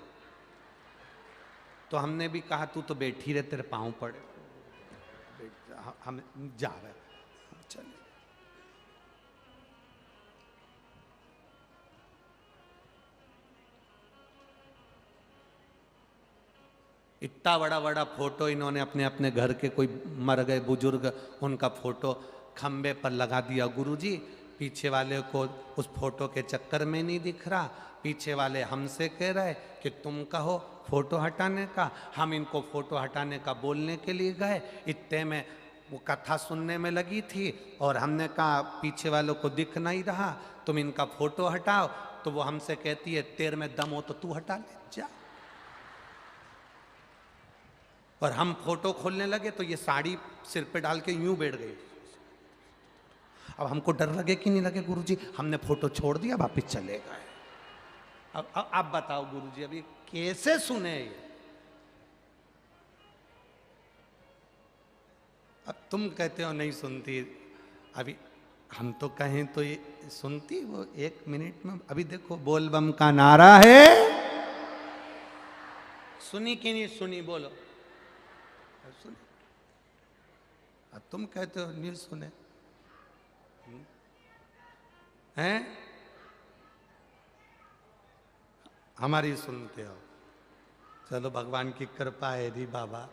तो हमने भी कहा तू तो बैठी रहे, तेरे पांव पड़े, हम जा रहे, चले। इतना बड़ा बड़ा फोटो इन्होंने अपने अपने घर के कोई मर गए बुजुर्ग, उनका फोटो खंबे पर लगा दिया। गुरुजी पीछे वाले को उस फोटो के चक्कर में नहीं दिख रहा, पीछे वाले हमसे कह रहे कि तुम कहो फोटो हटाने का। हम इनको फोटो हटाने का बोलने के लिए गए, इतने में वो कथा सुनने में लगी थी, और हमने कहा पीछे वालों को दिख नहीं रहा, तुम इनका फोटो हटाओ। तो वो हमसे कहती है तेरे में दम हो तो तू हटा ले जा। और हम फोटो खोलने लगे तो ये साड़ी सिर पे डाल के यूं बैठ गई। अब हमको डर लगे कि नहीं लगे गुरुजी, हमने फोटो छोड़ दिया, वापिस चले गए। अब आप बताओ गुरुजी अभी कैसे सुने ये? अब तुम कहते हो नहीं सुनती, अभी हम तो कहें तो ये सुनती वो 1 मिनट में। अभी देखो बोल बम का नारा है, सुनी कि नहीं सुनी? बोलो सुने। अब तुम कहते हो नहीं सुने हैं, हमारी सुनते हो। चलो भगवान की कृपा है री बाबा,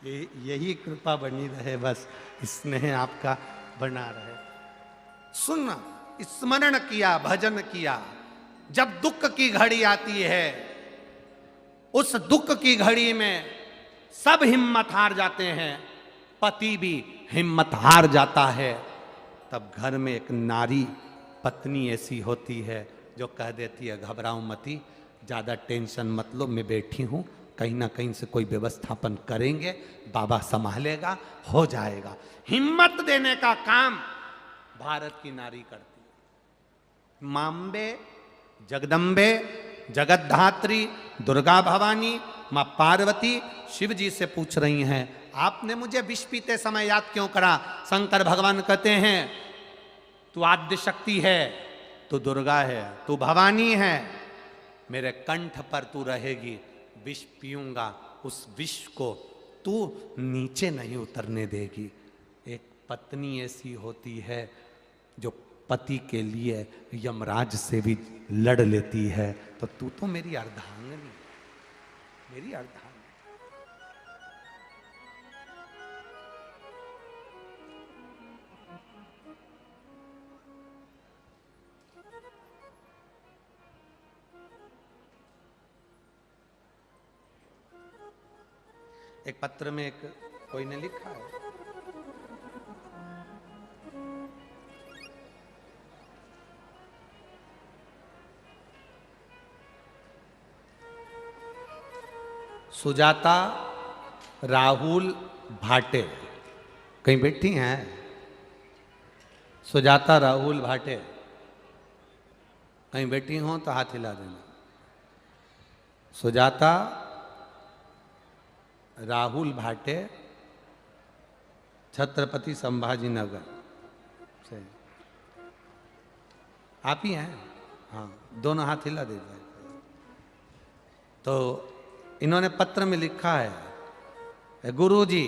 यही कृपा बनी रहे, बस स्नेह आपका बना रहे। सुनना, स्मरण किया, भजन किया। जब दुख की घड़ी आती है, उस दुख की घड़ी में सब हिम्मत हार जाते हैं, पति भी हिम्मत हार जाता है, तब घर में एक नारी पत्नी ऐसी होती है जो कह देती है घबराओ मती, ज़्यादा टेंशन मत लो, मैं बैठी हूँ, कहीं ना कहीं से कोई व्यवस्थापन करेंगे, बाबा संभालेगा, हो जाएगा। हिम्मत देने का काम भारत की नारी करती है। मांबे, जगदम्बे, जगतधात्री, दुर्गा भवानी, मां पार्वती शिव जी से पूछ रही हैं, आपने मुझे विष पीते समय याद क्यों करा? शंकर भगवान कहते हैं तू आद्य शक्ति है, तू दुर्गा है, तू भवानी है, मेरे कंठ पर तू रहेगी, विष पीऊंगा, उस विष को तू नीचे नहीं उतरने देगी। एक पत्नी ऐसी होती है जो पति के लिए यमराज से भी लड़ लेती है, तो तू तो मेरी अर्धांगिनी, मेरी अर्धांगिनी। एक पत्र में एक कोई ने लिखा है, सुजाता राहुल भाटे, कहीं बैठी हैं? सुजाता राहुल भाटे कहीं बैठी हो तो हाथ हिला देना। सुजाता राहुल भाटे, छत्रपति संभाजी नगर से, आप ही हैं? हाँ, दोनों हाथ हिला दीजिए। तो इन्होंने पत्र में लिखा है, गुरुजी